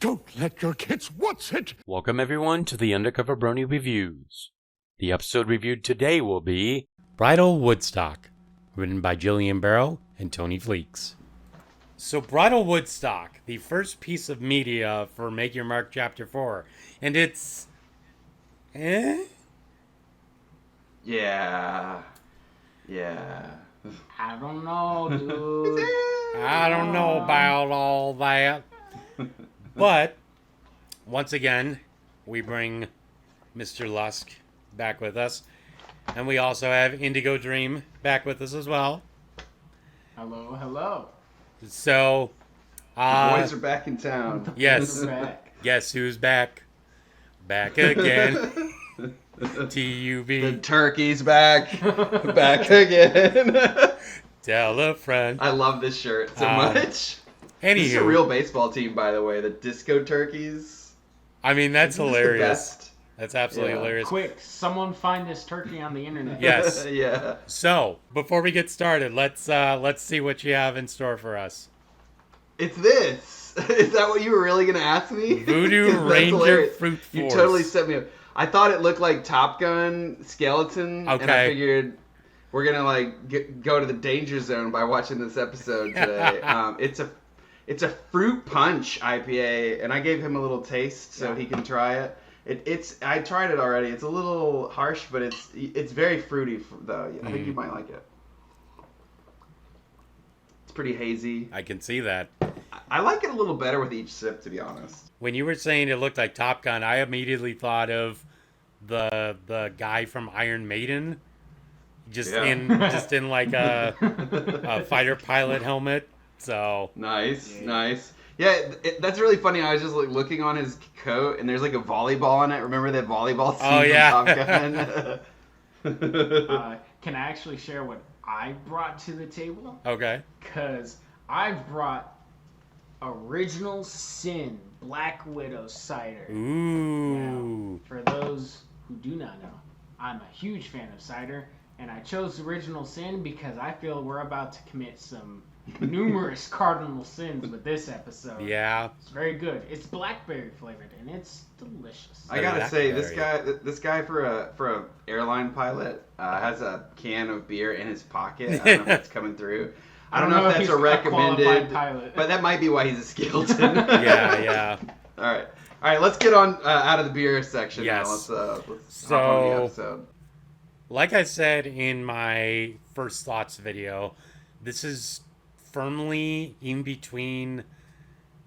Don't let your kids what's it? Welcome everyone to the TheUndercoverBrony Reviews. The episode reviewed today will be Bridlewoodstock, written by Jillian Barrow and Tony Fleeks. So Bridlewoodstock, the first piece of media for Make Your Mark Chapter 4, and it's... Yeah. I don't know, dude. I don't know about all that. But, once again, we bring Mr. Lusk back with us. And we also have Indigo Dream back with us as well. Hello, hello. So, The boys are back in town. yes. We're back. Guess who's back? Back again. The T-U-B. turkey's back. Back again. Tell a friend. I love this shirt so much. Anywho. This is a real baseball team, by the way. The Disco Turkeys. I mean, that's Isn't this the hilarious. best? That's absolutely Yeah. hilarious. Quick, someone find this turkey on the internet. Yes. Yeah. So, before we get started, let's see what you have in store for us. It's this. Is that what you were really going to ask me? Voodoo 'Cause that's Ranger hilarious. Fruit You Force. totally set me up. I thought it looked like Top Gun skeleton, and I Okay. figured we're gonna go to the danger zone by watching this episode today. It's a fruit punch IPA, and I gave him a little taste so he can try it. I tried it already. It's a little harsh, but it's very fruity though. I think you might like it. It's pretty hazy. I can see that. I like it a little better with each sip, to be honest. When you were saying it looked like Top Gun, I immediately thought of the guy from Iron Maiden, just Yeah. in like a fighter pilot helmet. So Nice. Yeah, that's really funny. I was just looking on his coat, and there's like a volleyball on it. Remember that volleyball scene Oh, yeah. from Top Gun? Can I actually share what I brought to the table? okay, Because I've brought Original Sin Black Widow cider. ooh, Now, for those who do not know, I'm a huge fan of cider, and I chose Original Sin because I feel we're about to commit some numerous cardinal sins with this episode. yeah, It's very good. It's blackberry flavored, and it's delicious. I gotta say, Blackberry. this guy for a airline pilot has a can of beer in his pocket. I don't know if that's coming through. I don't know if that's he's a recommended, qualified pilot. but that might be why he's a skeleton. yeah. All right. Let's get on out of the beer section Yes. now. Let's hop on the episode. Like I said in my first thoughts video, this is firmly in between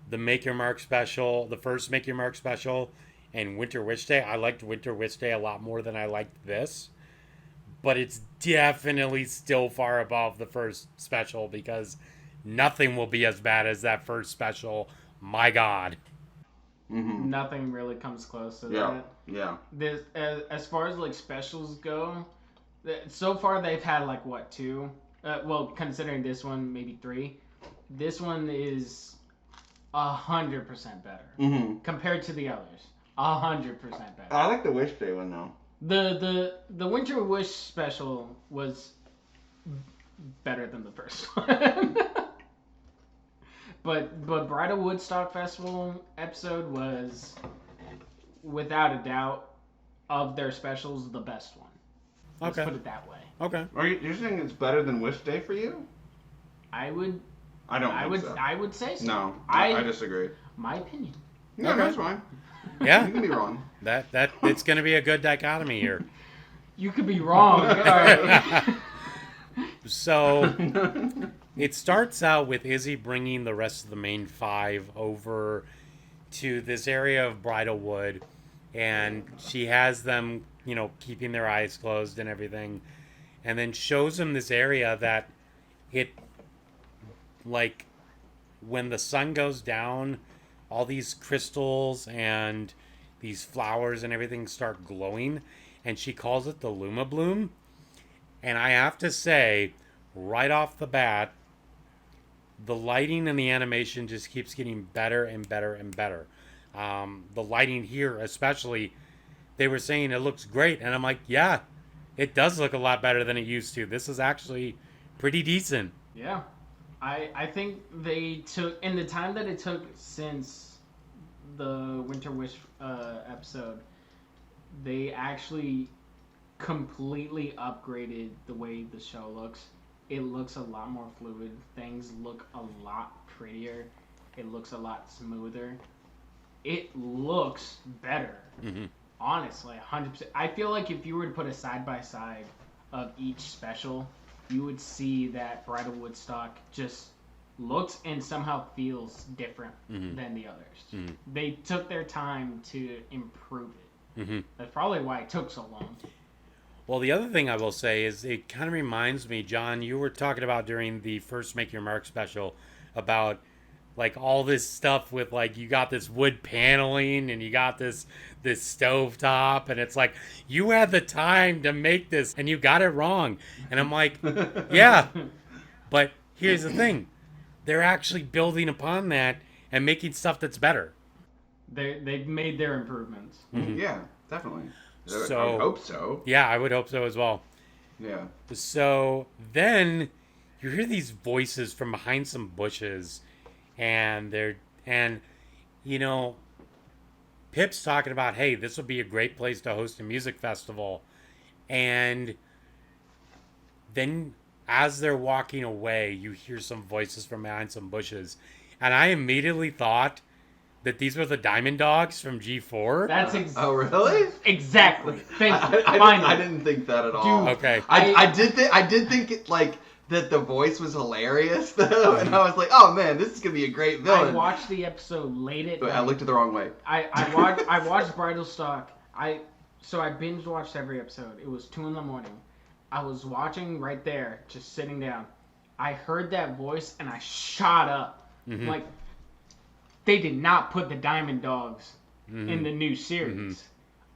the Make Your Mark special, the first Make Your Mark special, and Winter Wish Day. I liked Winter Wish Day a lot more than I liked this, but it's definitely still far above the first special because nothing will be as bad as that first special. My God. Mm-hmm. Nothing really comes close to Yeah. that. Yeah. This, as far as like specials go, so far they've had like what, 2? Well, considering this one, maybe 3. This one is 100% better Mm-hmm. compared to the others. 100% better. I like the Wish Day one though. The Winter Wish special was better than the first one. But Bridal Woodstock Festival episode was, without a doubt, of their specials, the best one. Let's Okay. put it that way. Okay. Are you saying it's better than Wish Day for you? I would So. I would say so. No, I disagree. My opinion. No, Okay. that's fine. Yeah. You can be wrong. That it's going to be a good dichotomy here. You could be wrong. All right. So it starts out with Izzy bringing the rest of the main 5 over to this area of Bridlewood, and she has them, keeping their eyes closed and everything, and then shows them this area that like when the sun goes down, all these crystals and these flowers and everything start glowing, and she calls it the Luma Bloom. And I have to say, right off the bat, the lighting and the animation just keeps getting better and better and better. The lighting here, especially, they were saying it looks great. And I'm like, yeah, it does look a lot better than it used to. This is actually pretty decent. Yeah. I think they took, in the time that it took since the Winter Wish episode, they actually completely upgraded the way the show looks. It looks a lot more fluid. Things look a lot prettier. It looks a lot smoother. It looks better. Mm-hmm. Honestly, 100%. I feel like if you were to put a side-by-side of each special, you would see that Bridlewoodstock just looks and somehow feels different than the others. Mm-hmm. They took their time to improve it. Mm-hmm. That's probably why it took so long. Well, the other thing I will say is it kind of reminds me, John, you were talking about during the first Make Your Mark special about like all this stuff with like you got this wood paneling and you got this stove top, and it's like you had the time to make this and you got it wrong. And I'm like, yeah, but here's the thing. They're actually building upon that and making stuff that's better. They've made their improvements. Mm-hmm. Yeah, definitely. So, I would hope so. Yeah, I would hope so as well. Yeah. So then you hear these voices from behind some bushes, and you know, Pip's talking about, hey, this would be a great place to host a music festival. And then as they're walking away, you hear some voices from behind some bushes. And I immediately thought that these were the Diamond Dogs from G4. That's oh, really? Exactly. Thank you. I didn't think that at all. Dude, okay. I did think it, like that the voice was hilarious though, and I was like, oh man, this is gonna be a great villain. I watched the episode late at night. I looked it the wrong way. I watched Bridlestock. So I binge watched every episode. It was 2 a.m. I was watching right there, just sitting down. I heard that voice and I shot up. Mm-hmm. Like, they did not put the Diamond Dogs in the new series. Mm-hmm.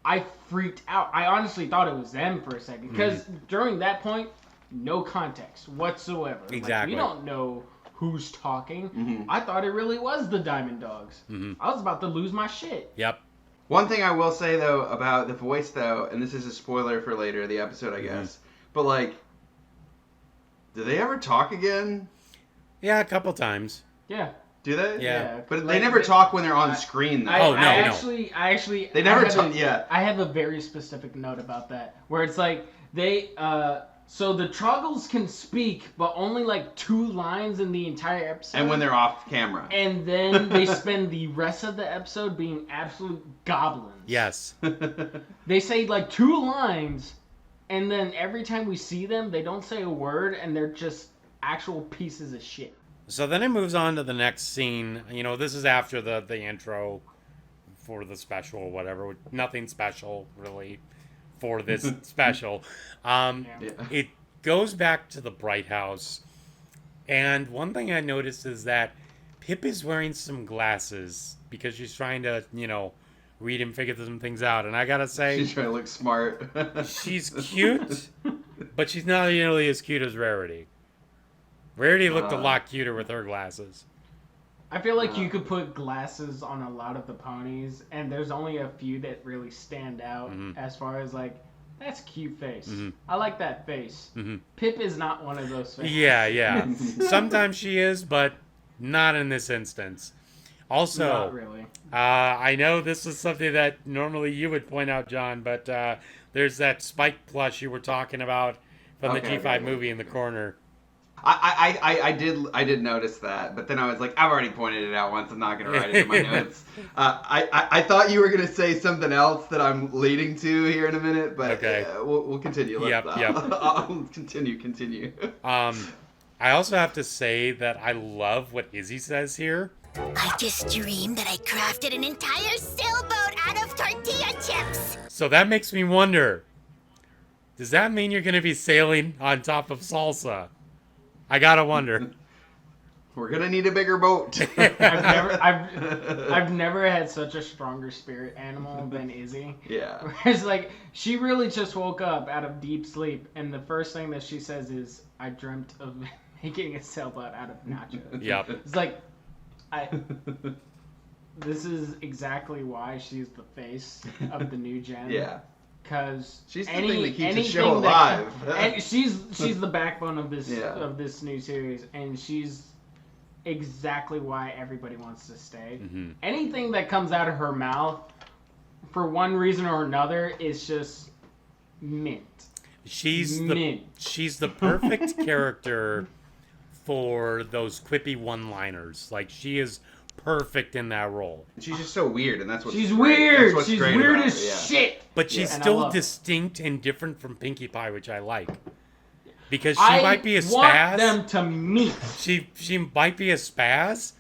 I freaked out. I honestly thought it was them for a second. Because during that point, no context whatsoever. Exactly. Like, we don't know who's talking. I thought it really was the Diamond Dogs. I was about to lose my shit. Yep. One thing I will say though about the voice though, and this is a spoiler for later the episode, I guess, but like, do they ever talk again? Yeah, a couple times. Yeah. Do they? Yeah. But they never talk when they're on screen though. I actually. They never talk. Yeah. I have a very specific note about that, where it's like they. So the Troggles can speak, but only like 2 lines in the entire episode. And when they're off camera. And then they spend the rest of the episode being absolute goblins. Yes. They say like 2 lines, and then every time we see them, they don't say a word, and they're just actual pieces of shit. So then it moves on to the next scene. You know, this is after the intro for the special or whatever. Nothing special, really, for this special. It goes back to the Bright House. And one thing I noticed is that Pip is wearing some glasses because she's trying to, you know, read and figure some things out. And I gotta say, she's trying to look smart. she's cute, but she's not nearly as cute as Rarity. Rarity looked a lot cuter with her glasses. I feel like you could put glasses on a lot of the ponies, and there's only a few that really stand out as far as like, that's a cute face. I like that face. Pip is not one of those faces. Yeah. Sometimes she is, but not in this instance. Also, not really. I know this is something that normally you would point out, John, but there's that Spike plush you were talking about from the G5 movie in the corner. I did notice that, but then I was like, I've already pointed it out once. I'm not gonna write it in my notes. I thought you were gonna say something else that I'm leading to here in a minute, but okay. We'll continue. Yep. I'll continue. I also have to say that I love what Izzy says here. I just dreamed that I crafted an entire sailboat out of tortilla chips. So that makes me wonder, does that mean you're gonna be sailing on top of salsa? I gotta wonder. We're gonna need a bigger boat. I've never had such a stronger spirit animal than Izzy. Yeah. Whereas like she really just woke up out of deep sleep, and the first thing that she says is, "I dreamt of making a sailboat out of nachos." Yep. It's like, this is exactly why she's the face of the new gen. Yeah. Because she's the thing that keeps the show alive. And she's the backbone of this of this new series, and exactly why everybody wants to stay. Mm-hmm. Anything that comes out of her mouth, for one reason or another, is just mint. She's the perfect character for those quippy one-liners. Like, she is perfect in that role. She's just so weird, and that's what's She's great. weird. That's what's She's great weird about as it, yeah. shit. But she's And I still love it. distinct and different from Pinkie Pie, which I like. Because she I might be a want spaz. them to meet. She might be a spaz,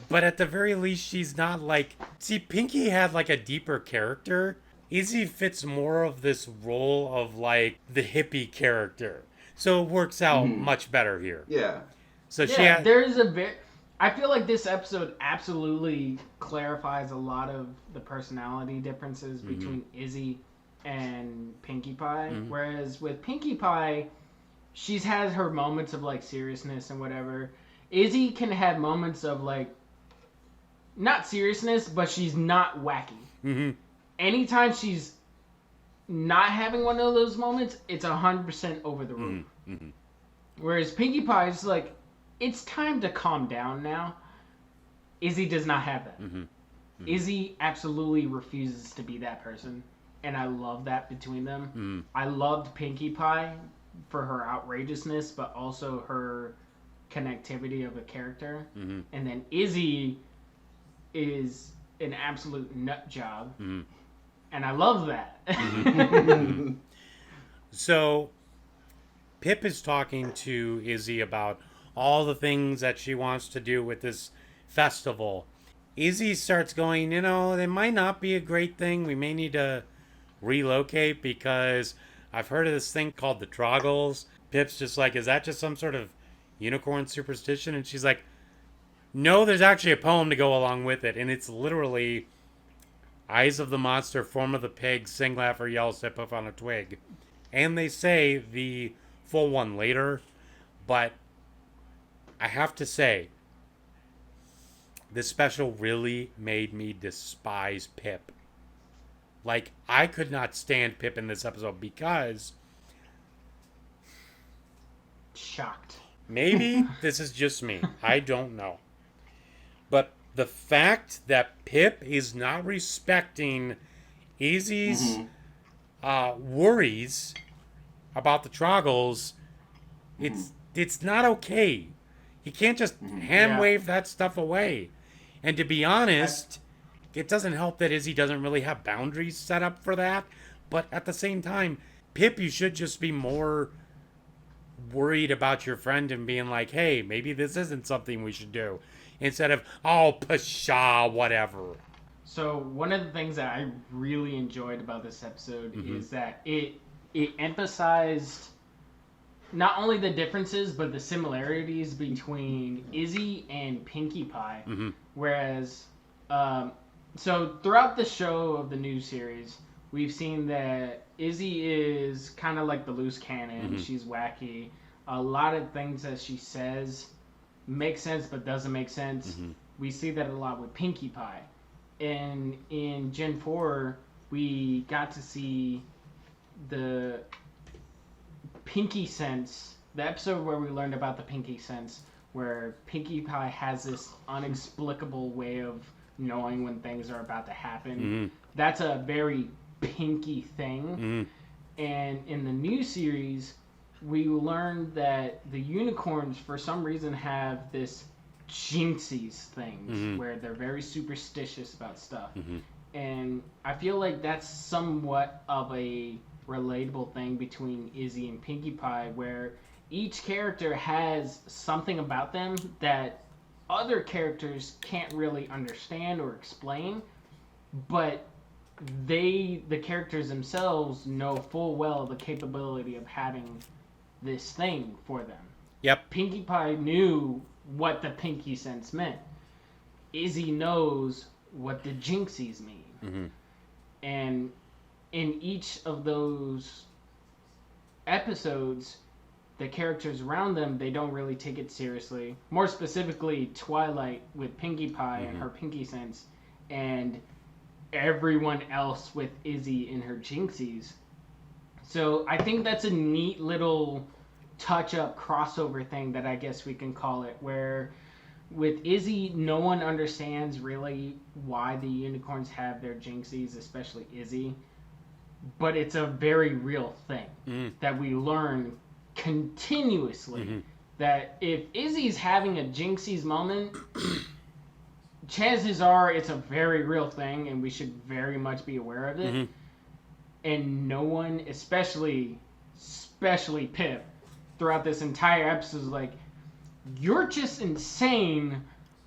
but at the very least, she's not like... See, Pinkie had like a deeper character. Izzy fits more of this role of like the hippie character. So it works out much better here. Yeah. So Yeah, there's a bit... I feel like this episode absolutely clarifies a lot of the personality differences between Izzy and Pinkie Pie. Whereas with Pinkie Pie, she's had her moments of like seriousness and whatever. Izzy can have moments of like, not seriousness, but she's not wacky. Mm-hmm. Anytime she's not having one of those moments, it's 100% over the roof. Mm-hmm. Whereas Pinkie Pie is like, it's time to calm down now. Izzy does not have that. Izzy absolutely refuses to be that person. And I love that between them. I loved Pinkie Pie for her outrageousness, but also her connectivity of a character. And then Izzy is an absolute nut job. And I love that. So Pip is talking to Izzy about all the things that she wants to do with this festival. Izzy starts going, it might not be a great thing. We may need to relocate because I've heard of this thing called the Troggles. Pip's just like, is that just some sort of unicorn superstition? And she's like, no, there's actually a poem to go along with it. And it's literally eyes of the monster, form of the pig, sing, laugh, or yell, step up on a twig. And they say the full one later, but I have to say, this special really made me despise Pip. Like, I could not stand Pip in this episode because... Shocked. Maybe this is just me. I don't know. But the fact that Pip is not respecting Izzy's worries about the Troggles, it's not okay. You can't just hand wave that stuff away. And to be honest, it doesn't help that Izzy doesn't really have boundaries set up for that. But at the same time, Pip, you should just be more worried about your friend and being like, hey, maybe this isn't something we should do. Instead of, oh, pshaw, whatever. So one of the things that I really enjoyed about this episode is that it emphasized not only the differences, but the similarities between Izzy and Pinkie Pie. Whereas, so throughout the show of the new series, we've seen that Izzy is kind of like the loose cannon. She's wacky. A lot of things that she says make sense, but doesn't make sense. We see that a lot with Pinkie Pie. And in Gen 4, we got to see the Pinkie sense, the episode where we learned about the Pinkie sense, where Pinkie Pie has this inexplicable way of knowing when things are about to happen. That's a very Pinkie thing. And in the new series, we learned that the unicorns, for some reason, have this jinxies things where they're very superstitious about stuff. And I feel like that's somewhat of a relatable thing between Izzy and Pinkie Pie, where each character has something about them that other characters can't really understand or explain, but the characters themselves know full well the capability of having this thing for them. Yep. Pinkie Pie knew what the Pinkie sense meant. Izzy knows what the jinxies mean. And in each of those episodes, the characters around them, they don't really take it seriously. More specifically, Twilight with Pinkie Pie and her Pinkie sense, and everyone else with Izzy and her jinxies. So I think that's a neat little touch-up crossover thing that I guess we can call it, where with Izzy, no one understands really why the unicorns have their jinxies, especially Izzy. But it's a very real thing that we learn continuously. That if Izzy's having a jinxies moment, chances are it's a very real thing, and we should very much be aware of it. And no one, especially Pip, throughout this entire episode is like, you're just insane.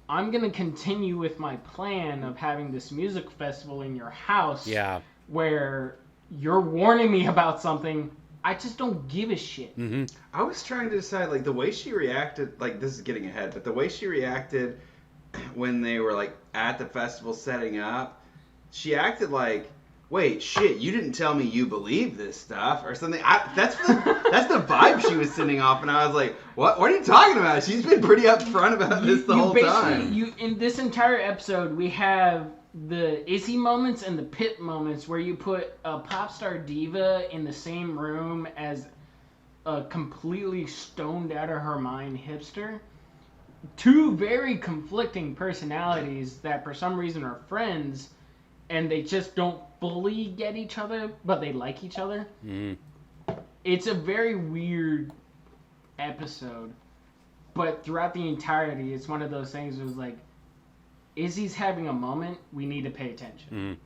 I'm going to continue with my plan of having this music festival in your house. Yeah. Where you're warning me about something. I just don't give a shit. I was trying to decide, like, the way she reacted, like, this is getting ahead, but the way she reacted when they were, like, at the festival setting up, she acted like, wait, shit, you didn't tell me you believe this stuff or something. That's the vibe she was sending off, and I was like, what are you talking about? She's been pretty upfront about this the whole time. In this entire episode, we have the Izzy moments and the Pip moments where you put a pop star diva in the same room as a completely stoned out of her mind hipster. Two very conflicting personalities that for some reason are friends, and they just don't fully get each other, but they like each other. It's a very weird episode, but throughout the entirety, it's one of those things where it's like, Izzy's having a moment, we need to pay attention.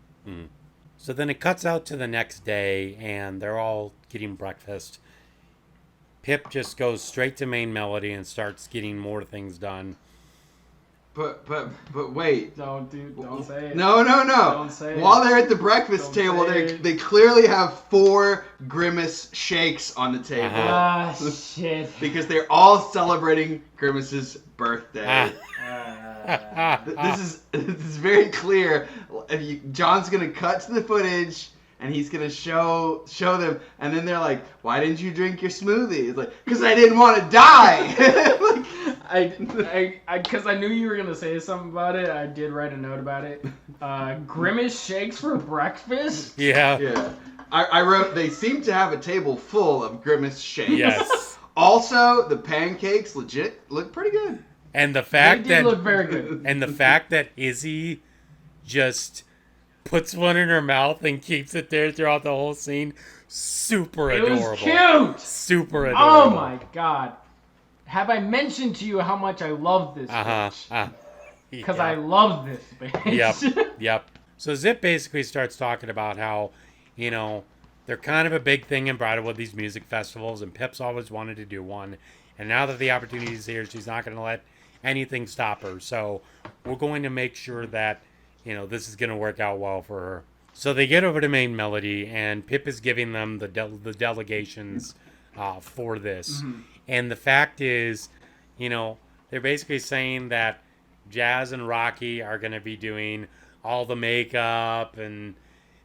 So then it cuts out to the next day, and they're all getting breakfast. Pip just goes straight to main melody and starts getting more things done. But wait. Don't say it. No. Don't say it. While they're at the breakfast Don't table, say it. they clearly have 4 Grimace shakes on the table. Ah, shit. Because they're all celebrating Grimace's birthday. This is very clear. John's gonna cut to the footage, and he's gonna show them, and then they're like, "Why didn't you drink your smoothie?" It's like, "Cause I didn't want to die." Because I knew you were gonna say something about it. I did write a note about it. Grimace shakes for breakfast. Yeah. I wrote, they seem to have a table full of Grimace shakes. Yes. Also, the pancakes legit look pretty good. And the fact They did look very good. And the fact that Izzy just puts one in her mouth and keeps it there throughout the whole scene, super adorable. It was cute. Super adorable. Oh my god. Have I mentioned to you how much I love this bitch? Because I love this bitch. Yep. So Zip basically starts talking about how, they're kind of a big thing in Bridlewood, these music festivals, and Pip's always wanted to do one. And now that the opportunity is here, she's not going to let anything stop her. So we're going to make sure that, this is going to work out well for her. So they get over to main melody, and Pip is giving them the delegations for this. And the fact is, they're basically saying that Jazz and Rocky are going to be doing all the makeup and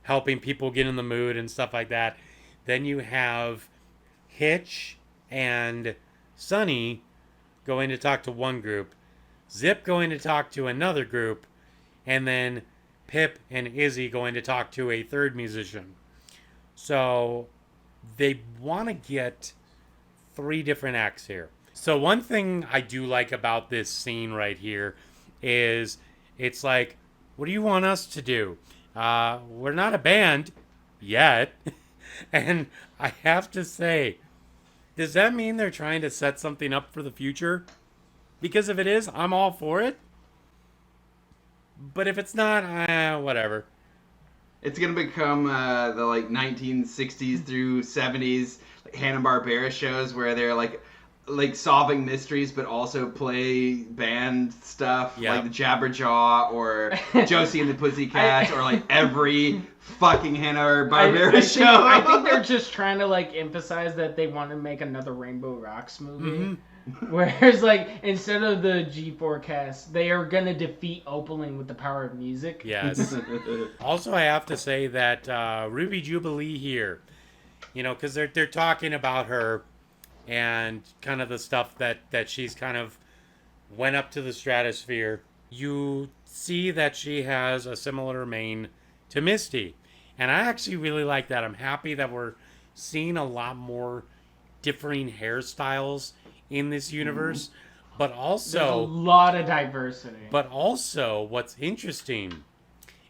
helping people get in the mood and stuff like that. Then you have Hitch and Sunny going to talk to one group, Zip going to talk to another group, and then Pip and Izzy going to talk to a third musician. So they want to get 3 different acts here. So one thing I do like about this scene right here is it's like, what do you want us to do? We're not a band yet. And I have to say, does that mean they're trying to set something up for the future? Because if it is, I'm all for it. But if it's not, whatever. It's gonna become the 1960s through 70s Hanna-Barbera shows where they're like solving mysteries, but also play band stuff, like the Jabberjaw or Josie and the Pussycats, or every fucking Hanna-Barbera show. I think they're just trying to emphasize that they want to make another Rainbow Rocks movie. Whereas instead of the G4cast, they are gonna defeat Opaline with the power of music. Yes. Also, I have to say that Ruby Jubilee here, because they're talking about her and kind of the stuff that she's kind of went up to the stratosphere. You see that she has a similar mane to Misty. And I actually really like that. I'm happy that we're seeing a lot more differing hairstyles in this universe. But There's a also, lot of diversity. what's interesting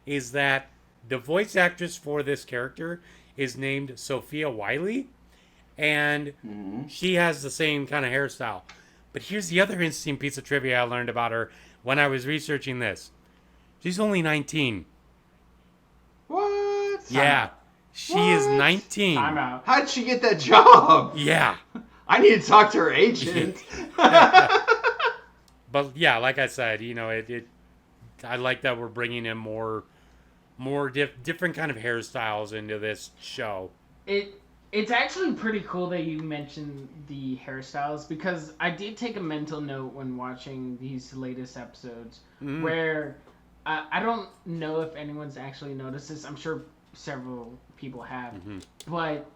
is that the voice actress for this character is named Sophia Wiley, and she has the same kind of hairstyle. But here's the other interesting piece of trivia I learned about her when I was researching this. She's only 19. What? Yeah, she is 19. I'm out. How'd she get that job? Yeah. I need to talk to her agent. But yeah, like I said, you know, I like that we're bringing in more different kind of hairstyles into this show. It's actually pretty cool that you mentioned the hairstyles, because I did take a mental note when watching these latest episodes where I don't know if anyone's actually noticed this. I'm sure several people have, but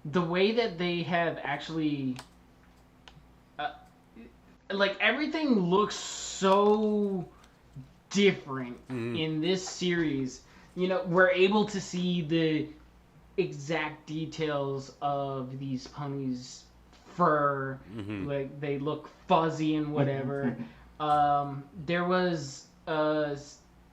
the way that they have actually like everything looks so different in this series. You know, we're able to see the exact details of these ponies' fur. Like they look fuzzy and whatever. There was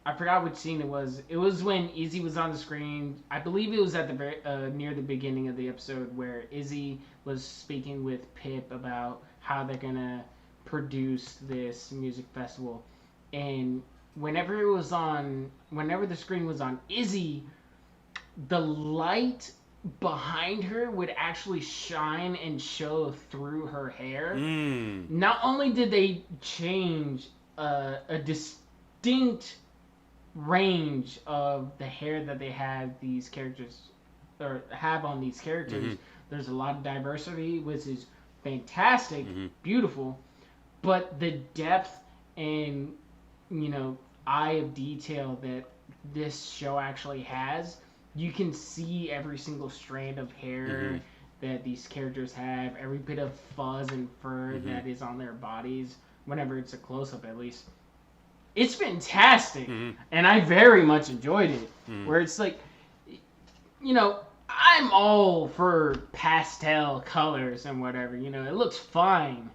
I forgot which scene it was. It was when Izzy was on the screen. I believe it was at the very near the beginning of the episode where Izzy was speaking with Pip about how they're gonna produce this music festival, and whenever the screen was on Izzy, the light behind her would actually shine and show through her hair. Not only did they change a distinct range of the hair that they had these characters or have on these characters, there's a lot of diversity, which is fantastic, beautiful, but the depth and, you know, eye of detail that this show actually has, you can see every single strand of hair that these characters have, every bit of fuzz and fur that is on their bodies, whenever it's a close-up at least. It's fantastic, and I very much enjoyed it, where it's like, you know, I'm all for pastel colors and whatever, you know, it looks fine.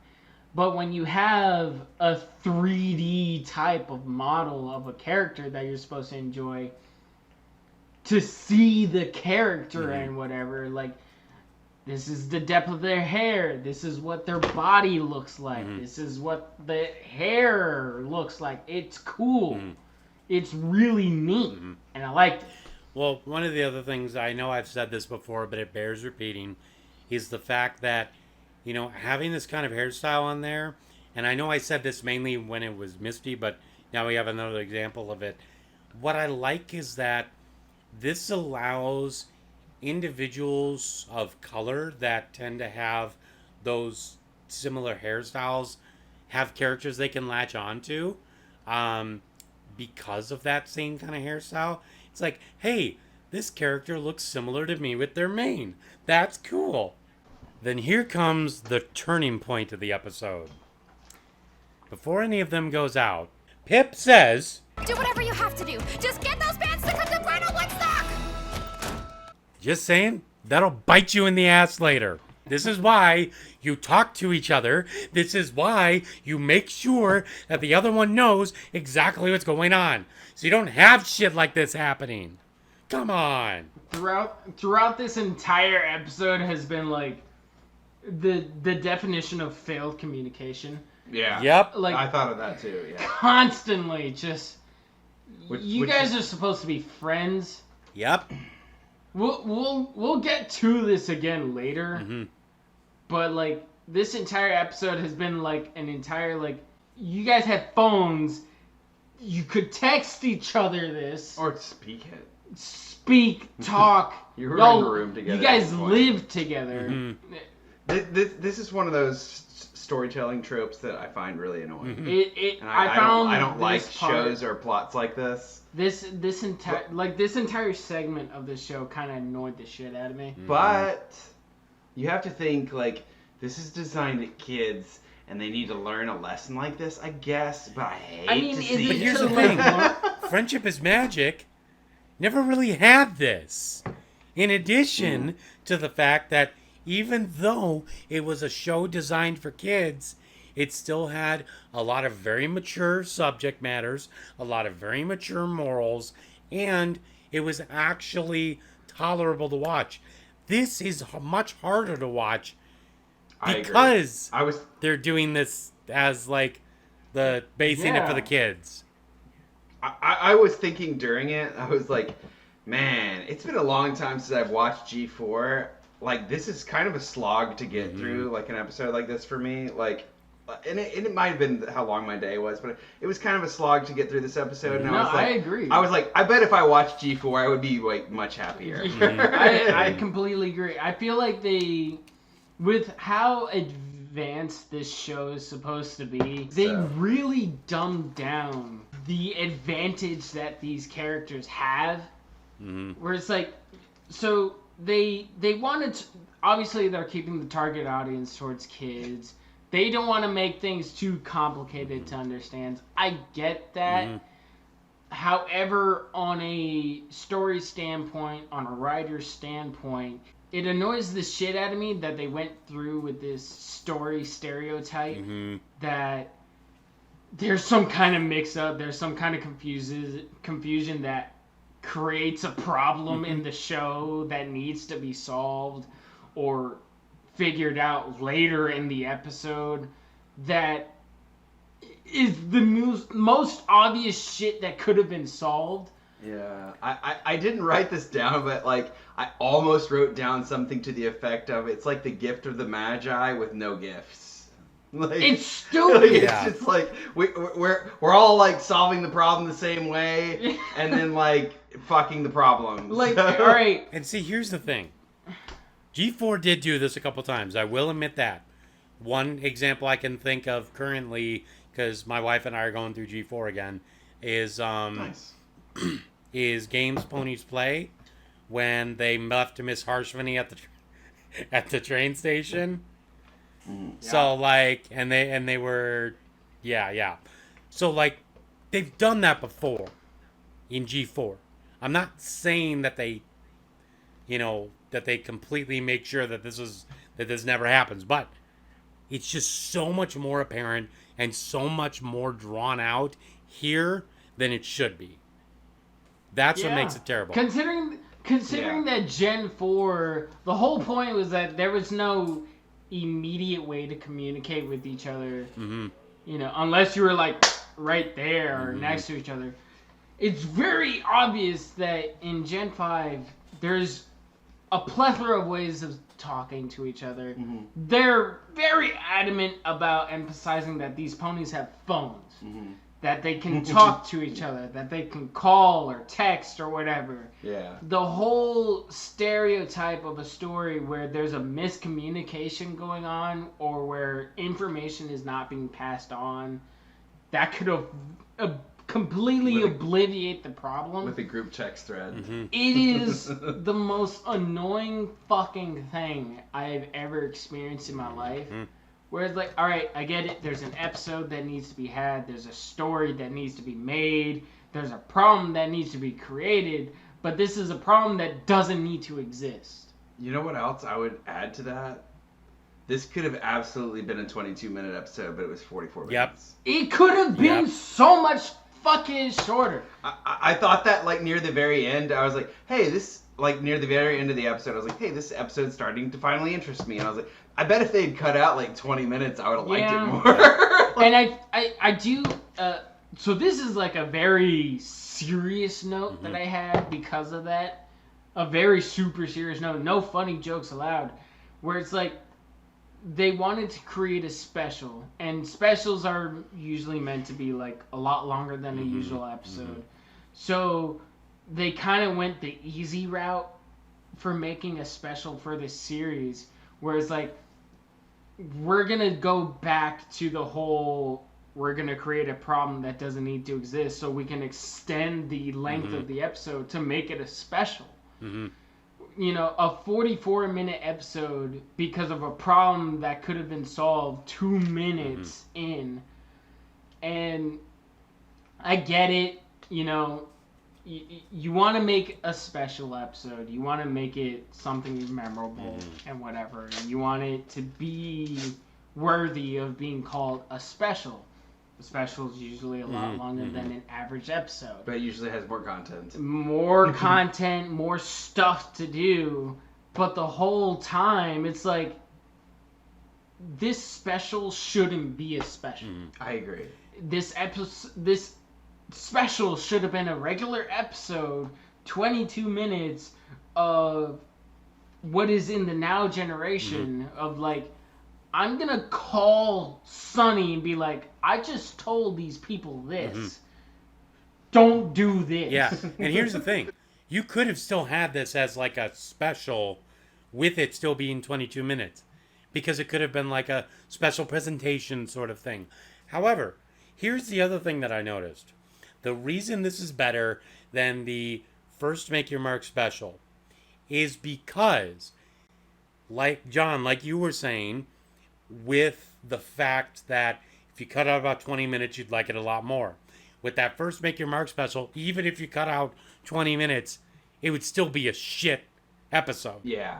But when you have a 3D type of model of a character that you're supposed to enjoy, to see the character and whatever, like, this is the depth of their hair, this is what their body looks like, this is what the hair looks like, it's cool. It's really neat, and I liked it. Well, one of the other things, I know I've said this before, but it bears repeating, is the fact that, you know, having this kind of hairstyle on there, and I know I said this mainly when it was Misty, but now we have another example of it. What I like is that this allows individuals of color that tend to have those similar hairstyles have characters they can latch onto because of that same kind of hairstyle. It's like, hey, this character looks similar to me with their mane. That's cool. Then here comes the turning point of the episode. Before any of them goes out, Pip says, Do whatever you have to do. Just get those bands to come to Bridlewoodstock! just saying, that'll bite you in the ass later. This is why you talk to each other. This is why you make sure that the other one knows exactly what's going on. So you don't have shit like this happening. Come on. Throughout this entire episode has been like the definition of failed communication. Yeah. Yep. Like, I thought of that too, yeah. Constantly just Which you guys are supposed to be friends. Yep. We'll get to this again later. But like this entire episode has been like an entire like you guys have phones. You could text each other this. Or speak it. Speak, talk. You were in a room together. You guys at one point. live together. This is one of those storytelling tropes that I find really annoying. And I don't like this part, shows or plots like this. This entire segment of the show kind of annoyed the shit out of me. But you have to think, like, this is designed at kids, and they need to learn a lesson like this, I guess. But I hate to see But it. here's the thing. Friendship is Magic never really had this. In addition to the fact that even though it was a show designed for kids, it still had a lot of very mature subject matters, a lot of very mature morals, and it was actually tolerable to watch. This is much harder to watch because they're doing this as like the basing it for the kids. I was thinking during it, I was like, man, it's been a long time since I've watched G4. Like, this is kind of a slog to get through, like, an episode like this for me. Like, and it might have been how long my day was, but it was kind of a slog to get through this episode. And I agree. I was like, I bet if I watched G4, I would be, like, much happier. I completely agree. I feel like with how advanced this show is supposed to be, they really dumbed down the advantage that these characters have. Where it's like, so they wanted to, obviously they're keeping the target audience towards kids. They don't want to make things too complicated to understand. I get that. However, on a story standpoint, on a writer's standpoint, it annoys the shit out of me that they went through with this story stereotype that there's some kind of mix-up, there's some kind of confusion that creates a problem in the show that needs to be solved or figured out later in the episode, that is the most obvious shit that could have been solved. Yeah, I didn't write this down, but like I almost wrote down something to the effect of, it's like the gift of the Magi with no gifts. Like, it's stupid. It's just like we're all like solving the problem the same way, and then like fucking the problem. Like, all right. And see, here's the thing. G4 did do this a couple times. I will admit that. One example I can think of currently, because my wife and I are going through G4 again, is nice. is Games Ponies Play, when they left Miss Harshvani at the train station. So like, and they were, so like, they've done that before in G4. I'm not saying that they, that they completely make sure that this never happens, but it's just so much more apparent and so much more drawn out here than it should be. That's what makes it terrible. Considering that Gen 4, the whole point was that there was no immediate way to communicate with each other, unless you were like right there or next to each other. It's very obvious that in Gen 5 there's a plethora of ways of talking to each other. They're very adamant about emphasizing that these ponies have phones, that they can talk to each other, that they can call or text or whatever. Yeah. The whole stereotype of a story where there's a miscommunication going on or where information is not being passed on, that could completely obliviate the problem. With the group text thread. It is the most annoying fucking thing I've ever experienced in my life. Where it's like, all right, I get it. There's an episode that needs to be had. There's a story that needs to be made. There's a problem that needs to be created. But this is a problem that doesn't need to exist. You know what else I would add to that? This could have absolutely been a 22-minute episode, but it was 44 minutes. It could have been so much fucking shorter. I thought that, like, near the very end, I was like, hey, this, like, near the very end of the episode, I was like, hey, this episode's starting to finally interest me. And I was like, I bet if they'd cut out, like, 20 minutes, I would have liked it more. And I do, so this is, like, a very serious note that I had because of that. A very super serious note. No funny jokes allowed. Where it's like, they wanted to create a special, and specials are usually meant to be like a lot longer than a usual episode. So they kind of went the easy route for making a special for this series, where it's like, we're gonna go back to the whole, we're gonna create a problem that doesn't need to exist so we can extend the length of the episode to make it a special. A 44-minute episode because of a problem that could have been solved 2 minutes in. And I get it, you want to make a special episode. You want to make it something memorable and whatever. You want it to be worthy of being called a special. A special is usually a lot longer than an average episode. But it usually has more content. More content, more stuff to do, but the whole time it's like this special shouldn't be a special. I agree. This special should have been a regular episode, 22 minutes of what is in the now generation of like, I'm gonna call Sonny and be like, I just told these people this. Don't do this. Yeah, and here's the thing. You could have still had this as like a special with it still being 22 minutes. Because it could have been like a special presentation sort of thing. However, here's the other thing that I noticed. The reason this is better than the first Make Your Mark special is because, like John, like you were saying, with the fact that if you cut out about 20 minutes, you'd like it a lot more. With that first Make Your Mark special, even if you cut out 20 minutes, it would still be a shit episode. Yeah.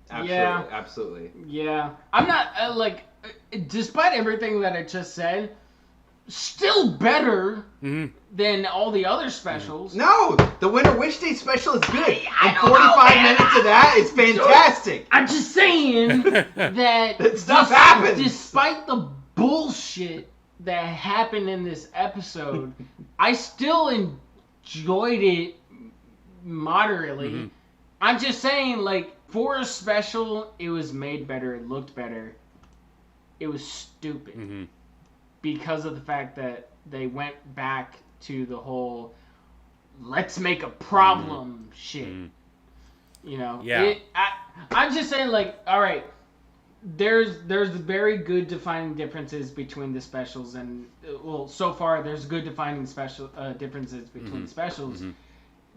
Absolutely. Yeah. Absolutely. Yeah. I'm not, despite everything that I just said, still better than all the other specials. No! The Winter Witch Day special is good. I And don't 45 know, man. minutes of that is fantastic. I'm just saying that Stuff happens. Despite the bullshit that happened in this episode, I still enjoyed it moderately. I'm just saying, like, for a special, it was made better, it looked better. It was stupid. Because of the fact that they went back to the whole let's make a problem shit. You know? Yeah. I'm just saying, like, alright, there's very good defining differences between the specials and, well, so far there's good defining differences between specials.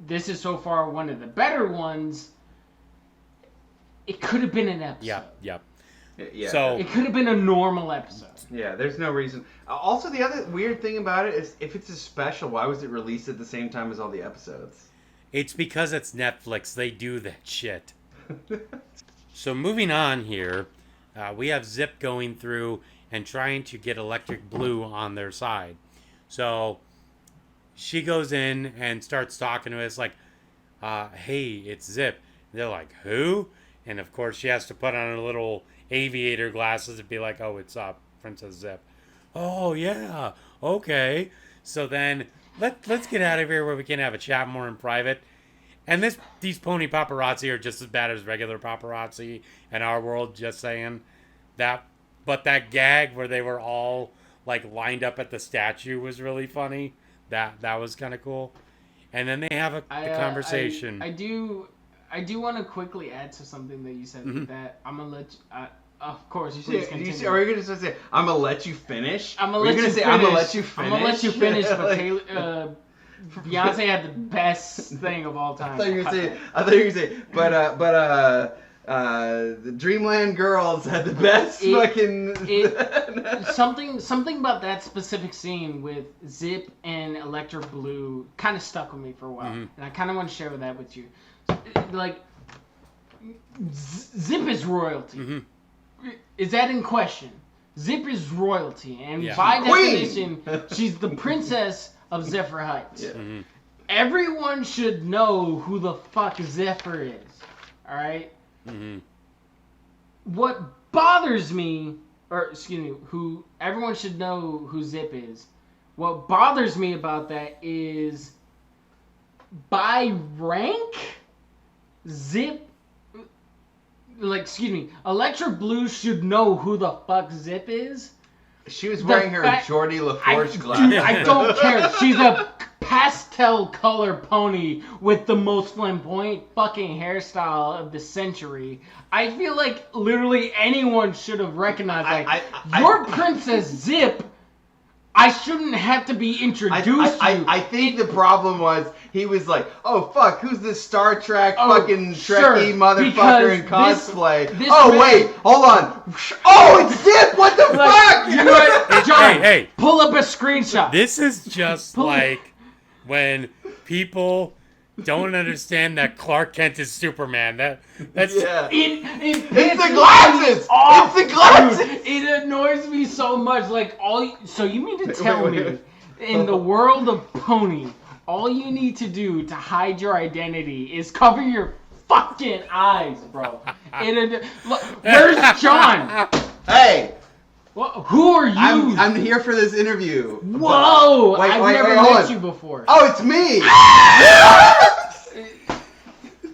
This is so far one of the better ones. It could have been an episode. Yeah. Yeah. So It could have been a normal episode. Yeah, there's no reason. Also, the other weird thing about it is if it's a special, why was it released at the same time as all the episodes? it's because it's Netflix. They do that shit. So moving on here, we have Zip going through and trying to get Electric Blue on their side. So she goes in and starts talking to us like, hey, it's Zip. They're like, who? And of course she has to put on her little aviator glasses and be like, oh, it's Princess Zip. Oh, yeah. Okay. So then let's get out of here where we can have a chat more in private. And these pony paparazzi are just as bad as regular paparazzi in our world, just saying that. But that gag where they were all like lined up at the statue was really funny. That was kind of cool. And then they have a conversation. I do want to quickly add to something that you said that I'm gonna let you. Of course, please continue. Are you gonna say I'm gonna let you finish? I'm gonna let you finish. I'm gonna let you finish. I'm gonna let you finish. But Taylor, Beyonce had the best thing of all time. I thought you were gonna say, but the Dreamland Girls had the best something about that specific scene with Zip and Electric Blue kind of stuck with me for a while, and I kind of want to share that with you. Like, Zip is royalty. Is that in question? Zip is royalty, and by definition, she's the princess of Zephyr Heights. Yeah. Everyone should know who the fuck Zephyr is. All right. What bothers me, who everyone should know who Zip is. What bothers me about that is, by rank, Zip, Electric Blue should know who the fuck Zip is. She was wearing her Geordie LaForge glasses. Dude, I don't care. She's a pastel color pony with the most flamboyant fucking hairstyle of the century. I feel like literally anyone should have recognized, your Princess Zip. I shouldn't have to be introduced to you. I think the problem was he was like, oh fuck, who's this Star Trek fucking Trekkie motherfucker in cosplay? Wait, hold on. Oh, it's Zip! What the fuck? You know what? John, hey, pull up a screenshot. This is just like when people don't understand that Clark Kent is Superman. That's Yeah. It's the glasses! Off, It's the glasses! dude. It annoys me so much. Like so you mean to tell wait, me wait. in the world of Pony, all you need to do to hide your identity is cover your fucking eyes, bro. Look, where's John? Hey! Who are you? I'm here for this interview. Whoa! Wait, I've wait, never wait, hold met on. you before. Oh, it's me!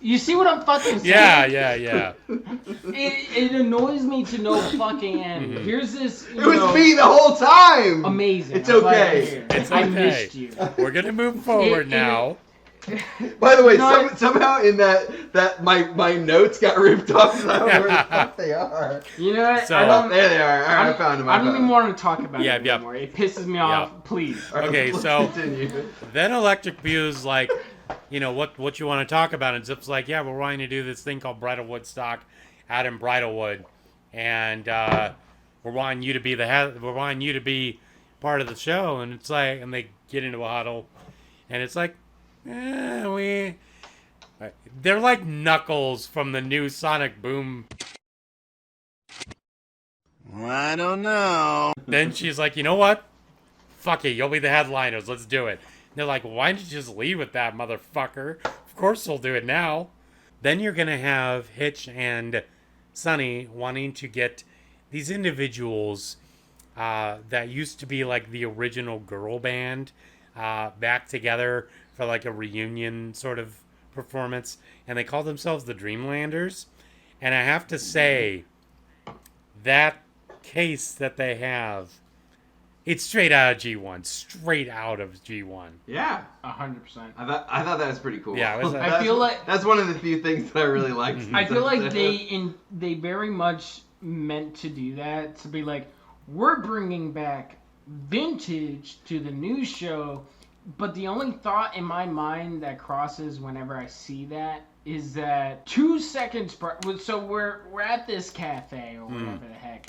You see what I'm fucking saying? yeah. It annoys me to no fucking end. Here's this. It was me the whole time! Amazing. It's I'm glad okay. you're here. It's I okay. missed you. We're gonna move forward now. By the way, No, somehow in that my notes got ripped off, and I don't know where the fuck they are. You know what? So- I don't. There they are. All right, I found them. I don't even want to talk about Yeah, it yeah. anymore. It pisses me off. Please. All right, Okay, let's so- continue. Then Electric View's like, what you want to talk about? And Zip's like, yeah, we're wanting to do this thing called Bridlewoodstock out in Bridlewood, and we're wanting you to be we're wanting you to be part of the show. And it's like, and they get into a huddle, and it's like, they're like Knuckles from the new Sonic Boom. I don't know. Then she's like, you know what? Fuck it, you'll be the headliners. Let's do it. And they're like, why didn't you just lead with that, motherfucker? Of course they'll do it now. Then you're going to have Hitch and Sunny wanting to get these individuals that used to be like the original girl band back together for like a reunion sort of performance. And they call themselves the Dreamlanders. And I have to say, that case that they have, it's straight out of G1. Straight out of G1. Yeah, 100%. I thought that was pretty cool. Yeah, it was I feel like that's one of the few things that I really liked. I feel like they very much meant to do that, to be like, we're bringing back vintage to the new show, but the only thought in my mind that crosses whenever I see that is that 2 seconds so we're at this cafe or whatever the heck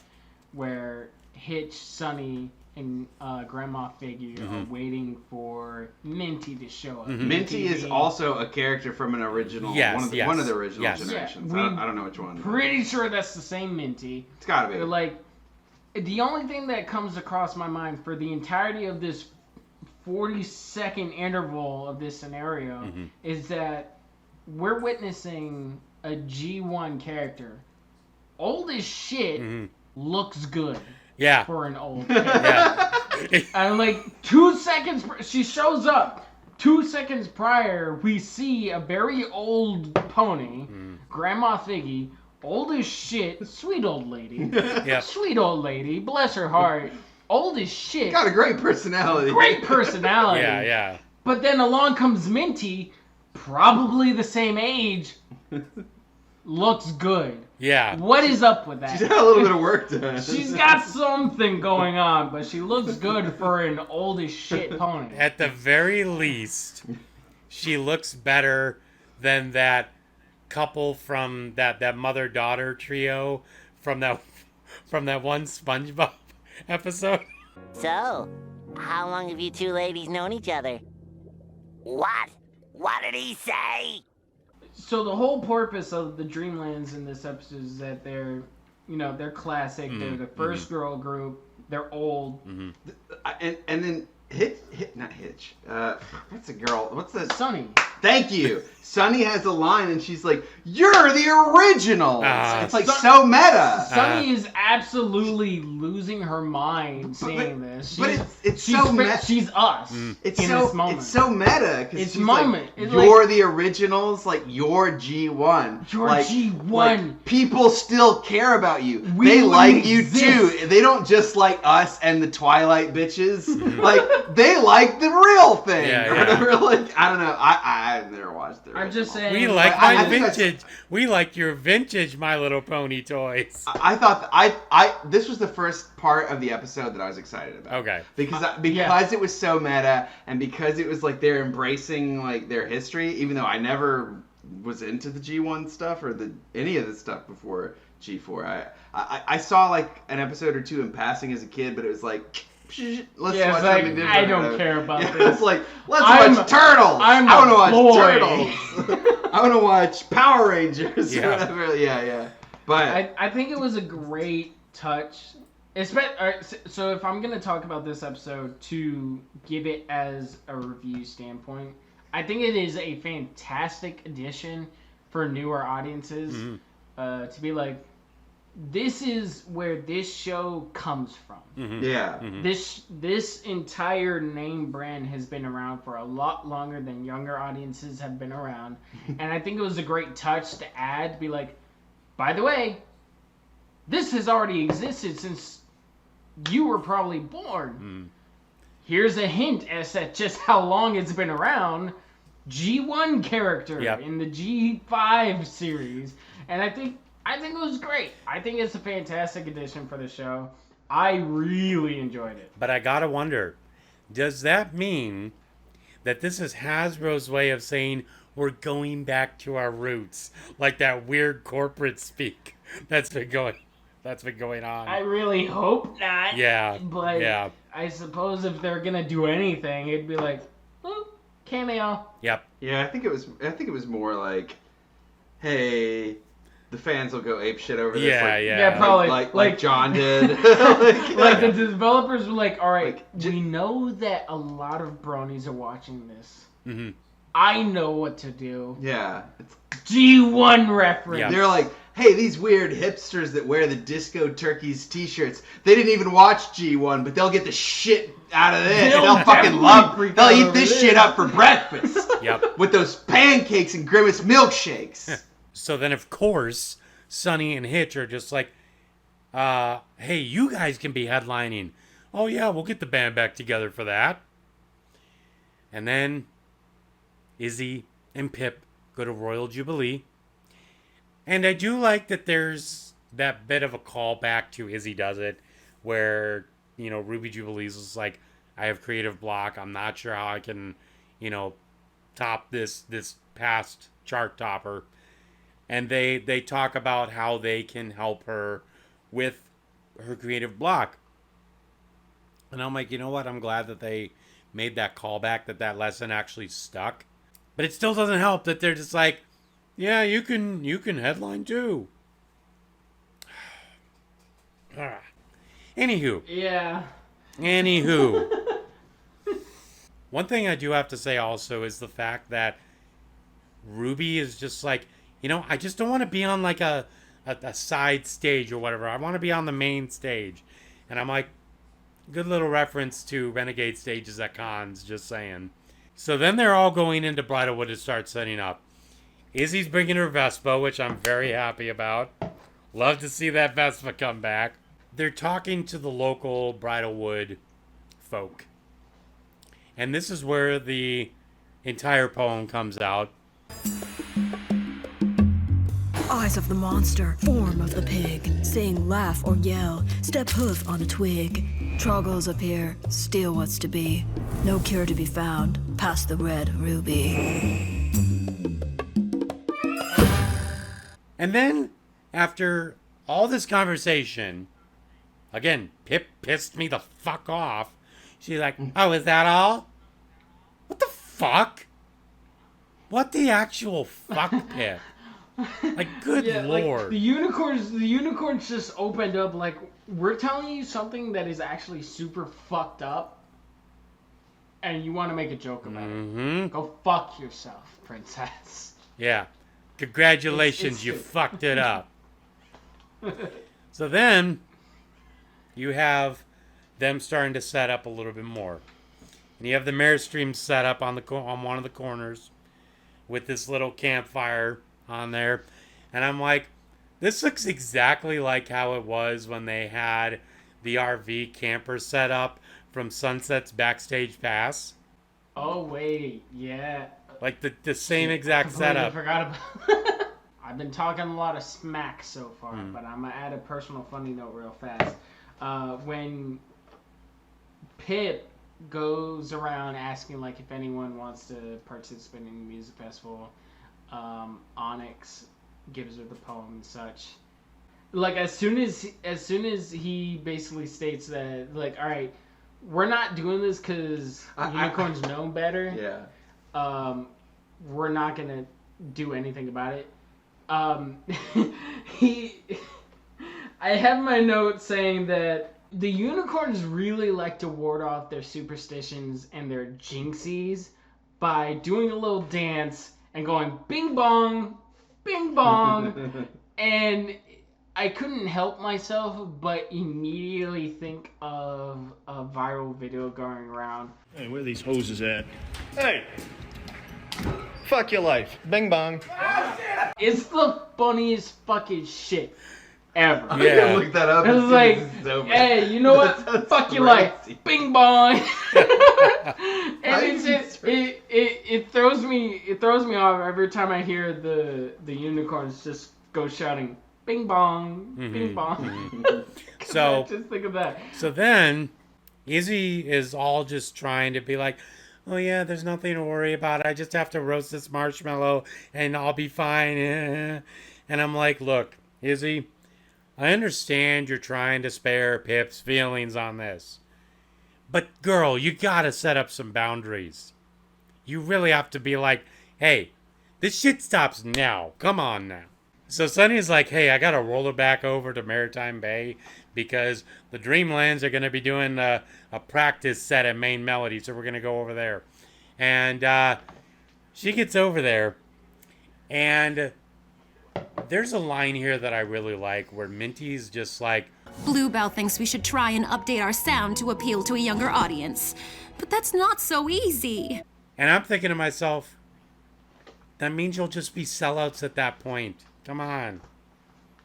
where Hitch, Sunny, and Grandma Figgy are waiting for Minty to show up. Minty is also a character from an original, Yes, one of the original yes. generations. Yeah, I don't know which one. Pretty sure that's the same Minty. It's gotta be. Like, the only thing that comes across my mind for the entirety of this 40-second interval of this scenario is that we're witnessing a G1 character. Old as shit, looks good Yeah. for an old character. Yeah. And like 2 seconds, she shows up. 2 seconds prior, we see a very old pony, Grandma Figgy, old as shit, sweet old lady. Yeah. Sweet old lady, bless her heart. Old as shit. Got a great personality. Great personality. Yeah. But then along comes Minty, probably the same age, looks good. Yeah. What is up with that? She's had a little bit of work done. She's got something going on, but she looks good for an old as shit pony. At the very least, she looks better than that couple from that mother-daughter trio from that one SpongeBob episode. So, how long have you two ladies known each other? What? What did he say? So the whole purpose of the Dreamlands in this episode is that they're classic. They're the first girl group. They're old. And then not Hitch. What's the girl? What's the? Sunny. Thank you. Sunny has a line, and she's like, "You're the original." It's like Sun- so meta. Sunny is absolutely losing her mind seeing this. But it's she's so meta. She's us It's in so this moment. it's so meta. It's she's moment. Like, It's you're like- the originals. Like you're G1. You're like, G1. Like, people still care about you. We They like exist. you too. They don't just like us and the Twilight bitches. Like they like the real thing. Yeah, or yeah. whatever. Like I don't know. I've never watched it. I'm just saying. We like I my think that's- vintage. We like your vintage My Little Pony toys. I thought I this was the first part of the episode that I was excited about. Okay. Because yeah. it was so meta and because it was like they're embracing like their history, even though I never was into the G1 stuff or any of the stuff before G4. I saw like an episode or two in passing as a kid, but it was like Let's Yeah, watch it's like, something different. I don't care about Yeah, this. It's like, let's I'm- watch Turtles. I'm I want to a watch boy. Turtles. I want to watch Power Rangers. Yeah. Or whatever. Yeah. But I think it was a great touch. So if I'm going to talk about this episode to give it as a review standpoint, I think it is a fantastic addition for newer audiences to be like, this is where this show comes from. yeah. This entire name brand has been around for a lot longer than younger audiences have been around. And I think it was a great touch to add, be like, by the way, this has already existed since you were probably born. Here's a hint as to just how long it's been around. G1 character in the G5 series. And I think it was great. I think it's a fantastic addition for the show. I really enjoyed it. But I gotta wonder, does that mean that this is Hasbro's way of saying we're going back to our roots, like that weird corporate speak that's been going on? I really hope not. Yeah. But yeah. I suppose if they're gonna do anything, it'd be like, oh, cameo. Yep. Yeah, I think it was more like, hey, the fans will go ape shit over this. Yeah, like, yeah. Yeah, probably. like John did. Like the developers were like, all right, we know that a lot of bronies are watching this. I know what to do. Yeah. G1 reference. Yeah. They're like, hey, these weird hipsters that wear the Disco Turkeys t-shirts, they didn't even watch G1, but they'll get the shit out of this. They'll They'll fucking definitely they'll freak out eat over this this. shit up for breakfast. Yep. With those pancakes and Grimace milkshakes. So then, of course, Sonny and Hitch are just like, hey, you guys can be headlining. Oh, yeah, we'll get the band back together for that. And then Izzy and Pip go to Royal Jubilee. And I do like that there's that bit of a callback to Izzy Does It, where, Ruby Jubilee's is like, I have creative block. I'm not sure how I can, top this past chart topper. And they talk about how they can help her with her creative block. And I'm like, you know what? I'm glad that they made that callback, that lesson actually stuck. But it still doesn't help that they're just like, yeah, you can headline too. Anywho. Yeah. Anywho. One thing I do have to say also is the fact that Ruby is just like, I just don't want to be on like a side stage or whatever. I want to be on the main stage. And I'm like, good little reference to Renegade stages at cons, just saying. So then they're all going into Bridlewood to start setting up. Izzy's bringing her Vespa, which I'm very happy about. Love to see that Vespa come back. They're talking to the local Bridlewood folk. And this is where the entire poem comes out. Eyes of the monster, form of the pig, sing, laugh, or yell, step hoof on a twig. Troggles appear, steal what's to be. No cure to be found, past the red ruby. And then, after all this conversation, again, Pip pissed me the fuck off. She's like, oh, is that all? What the fuck? What the actual fuck, Pip? Like, good lord. Like, the unicorns just opened up like, we're telling you something that is actually super fucked up, and you want to make a joke about it. Go fuck yourself, princess. Yeah. Congratulations, you fucked it up. So then, you have them starting to set up a little bit more. And you have the Mairstream set up on one of the corners with this little campfire on there. And I'm like, this looks exactly like how it was when they had the RV camper set up from Sunset's Backstage Pass. Oh, wait. Yeah. Like the same exact setup. I forgot about I've been talking a lot of smack so far, but I'm going to add a personal funny note real fast. When Pip goes around asking like if anyone wants to participate in the music festival, Onyx gives her the poem and such. Like as soon as he basically states that, like, all right, we're not doing this because unicorns know better. Yeah. We're not gonna do anything about it. I have my note saying that the unicorns really like to ward off their superstitions and their jinxies by doing a little dance and going bing bong, and I couldn't help myself but immediately think of a viral video going around. Hey, where are these hoses at? Hey! Fuck your life. Bing bong. It's the funniest fucking shit ever. I'm gonna look that up. It was like, hey, you know what? Fuck your life. Bing bong. And it's just, it throws me off every time I hear the unicorns just go shouting bing bong, bing bong. So just think of that. So then Izzy is all just trying to be like, oh yeah, there's nothing to worry about. I just have to roast this marshmallow and I'll be fine. And I'm like, look, Izzy, I understand you're trying to spare Pip's feelings on this. But girl, you gotta set up some boundaries. You really have to be like, hey, this shit stops now. Come on now. So Sunny's like, hey, I gotta roll her back over to Maritime Bay because the Dreamlands are gonna be doing a practice set at Main Melody, so we're gonna go over there. And she gets over there, and there's a line here that I really like where Minty's just like, Bluebell thinks we should try and update our sound to appeal to a younger audience. But that's not so easy. and I'm thinking to myself, that means you'll just be sellouts at that point. Come on.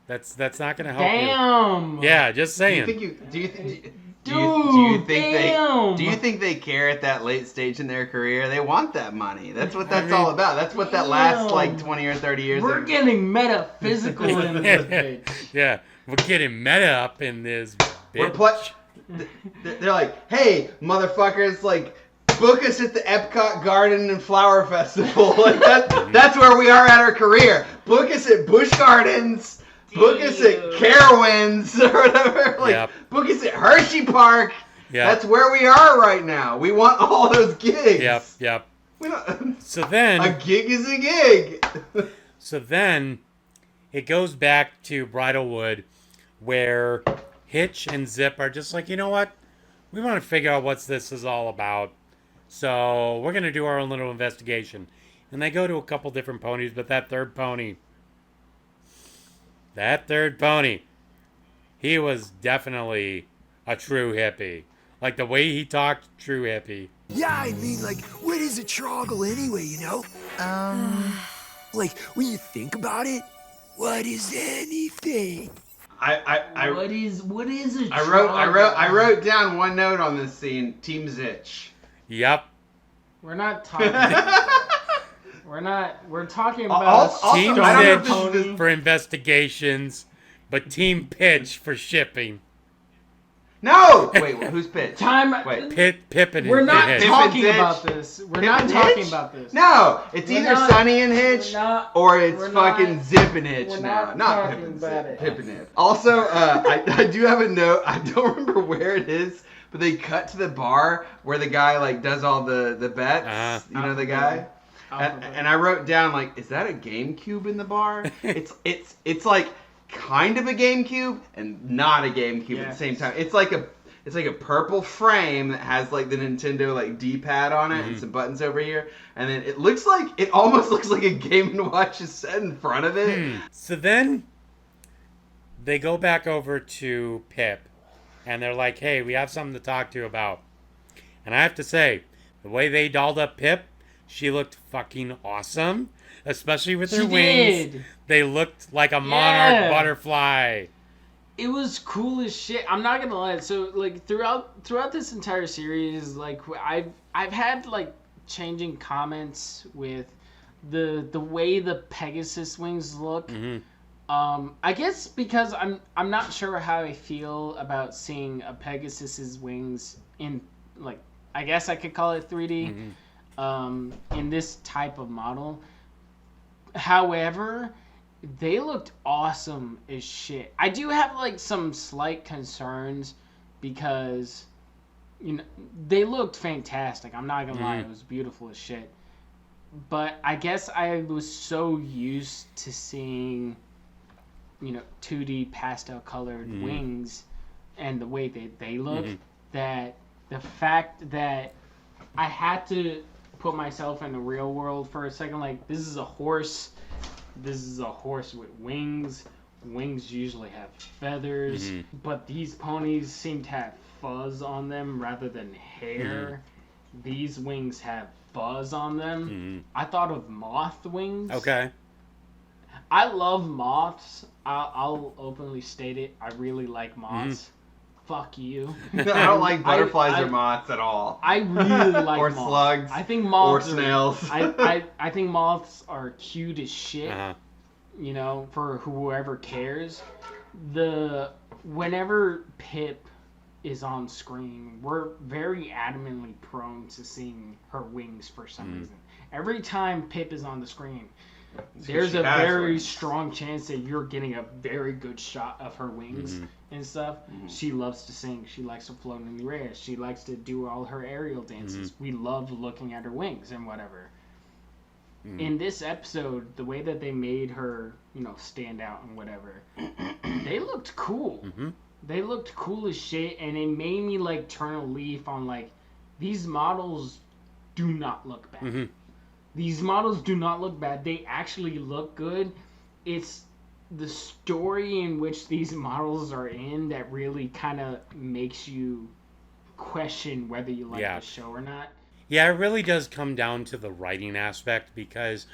That's not gonna help Damn. you. Yeah, just saying. Do you think they care at that late stage in their career? They want that money. That's what that's all about. That's what that last like 20 or 30 years. We're getting metaphysical in this bitch. Yeah, we're getting meta up in this bitch. They're like, hey, motherfuckers, like, book us at the Epcot Garden and Flower Festival. Like that's where we are at our career. Book us at Busch Gardens. Book us at Carowinds or whatever. Like, book us at Hershey Park. Yep. That's where we are right now. We want all those gigs. Yep. We don't, So then a gig is a gig. So then it goes back to Bridlewood where Hitch and Zip are just like, you know what? We want to figure out what this is all about. So we're going to do our own little investigation. And they go to a couple different ponies, but that third pony, he was definitely a true hippie. Like the way he talked, true hippie. Yeah, I mean, like, what is a troggle anyway, you know? Like, when you think about it, what is anything? What is a I wrote down one note on this scene. Team Zitch. Yep. We're not talking. We're talking about Team Stone Zitch Pony for investigations, but Team Pitch for shipping. No! Wait, who's Pitch? Pip and We're not Hitch. talking about this. We're not talking about this. No! It's either Sunny and Hitch or it's fucking Zip and Hitch we're now. not Pip and talking about Zip. it. Pip and Hitch. Also, I do have a note. I don't remember where it is, but they cut to the bar where the guy like does all the bets. You know the guy? And I wrote down like, is that a GameCube in the bar? it's like kind of a GameCube and not a GameCube at the same time. It's like a purple frame that has like the Nintendo like D-pad on it and some buttons over here, and then it almost looks like a Game & Watch is set in front of it. So then they go back over to Pip and they're like, hey, we have something to talk to you about. And I have to say, the way they dolled up Pip, she looked fucking awesome. Especially with her wings. They looked like a monarch butterfly. It was cool as shit. I'm not gonna lie. So like throughout this entire series, like I've had like changing comments with the way the Pegasus wings look. I guess because I'm not sure how I feel about seeing a Pegasus's wings in, like, I guess I could call it 3D in this type of model. However, they looked awesome as shit. I do have like some slight concerns because you know, they looked fantastic. I'm not gonna lie, it was beautiful as shit. But I guess I was so used to seeing, you know, 2D pastel colored wings and the way that they look, that the fact that I had to put myself in the real world for a second, like, this is a horse with wings. Wings usually have feathers, but these ponies seem to have fuzz on them rather than hair. These wings have fuzz on them. I thought of moth wings. Okay. I love moths. I'll openly state it. I really like moths. Fuck you. I don't like butterflies or moths at all. I really like or moths. slugs. I think moths or snails. I think moths are cute as shit. Uh-huh. You know, for whoever cares. Whenever Pip is on screen, we're very adamantly prone to seeing her wings for some reason. Every time Pip is on the screen, there's a very strong chance that you're getting a very good shot of her wings and stuff. She loves to sing. She likes to float in the air. She likes to do all her aerial dances. We love looking at her wings and whatever. In this episode, the way that they made her, you know, stand out and whatever, they looked cool. They looked cool as shit, and it made me, like, turn a leaf on, like, these models do not look bad. These models do not look bad. They actually look good. It's the story in which these models are in that really kind of makes you question whether you like the show or not. Yeah, it really does come down to the writing aspect because,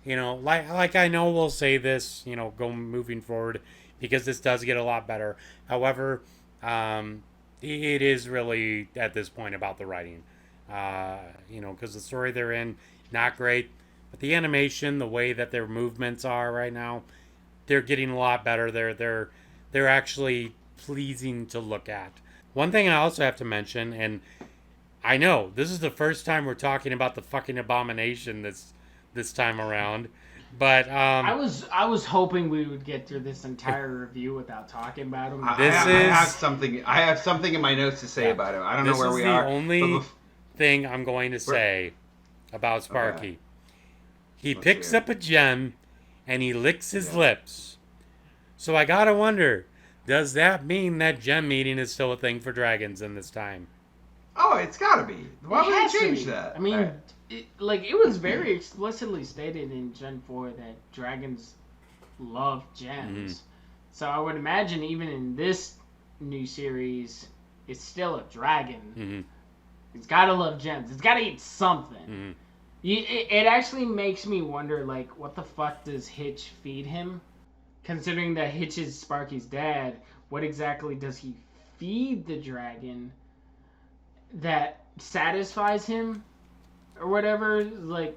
you know, like I know we'll say this, you know, moving forward because this does get a lot better. However, it is really at this point about the writing, you know, because the story they're in, not great, but the animation, the way that their movements are right now, they're getting a lot better. They're actually pleasing to look at. One thing I also have to mention, and I know this is the first time we're talking about the fucking Abomination this time around, but I was hoping we would get through this entire review without talking about him. I have something in my notes to say about him. I don't know where we are. This is the only thing I'm going to say about Sparky. Okay. He picks up a gem and he licks his lips. So I gotta wonder, does that mean that gem eating is still a thing for dragons in this time? Oh, it's gotta be. Why would they change that? I mean, it was very explicitly stated in Gen 4 that dragons love gems. So I would imagine even in this new series, it's still a dragon. It's gotta love gems. It's gotta eat something. It actually makes me wonder, like, what the fuck does Hitch feed him? Considering that Hitch is Sparky's dad, what exactly does he feed the dragon that satisfies him or whatever? Like,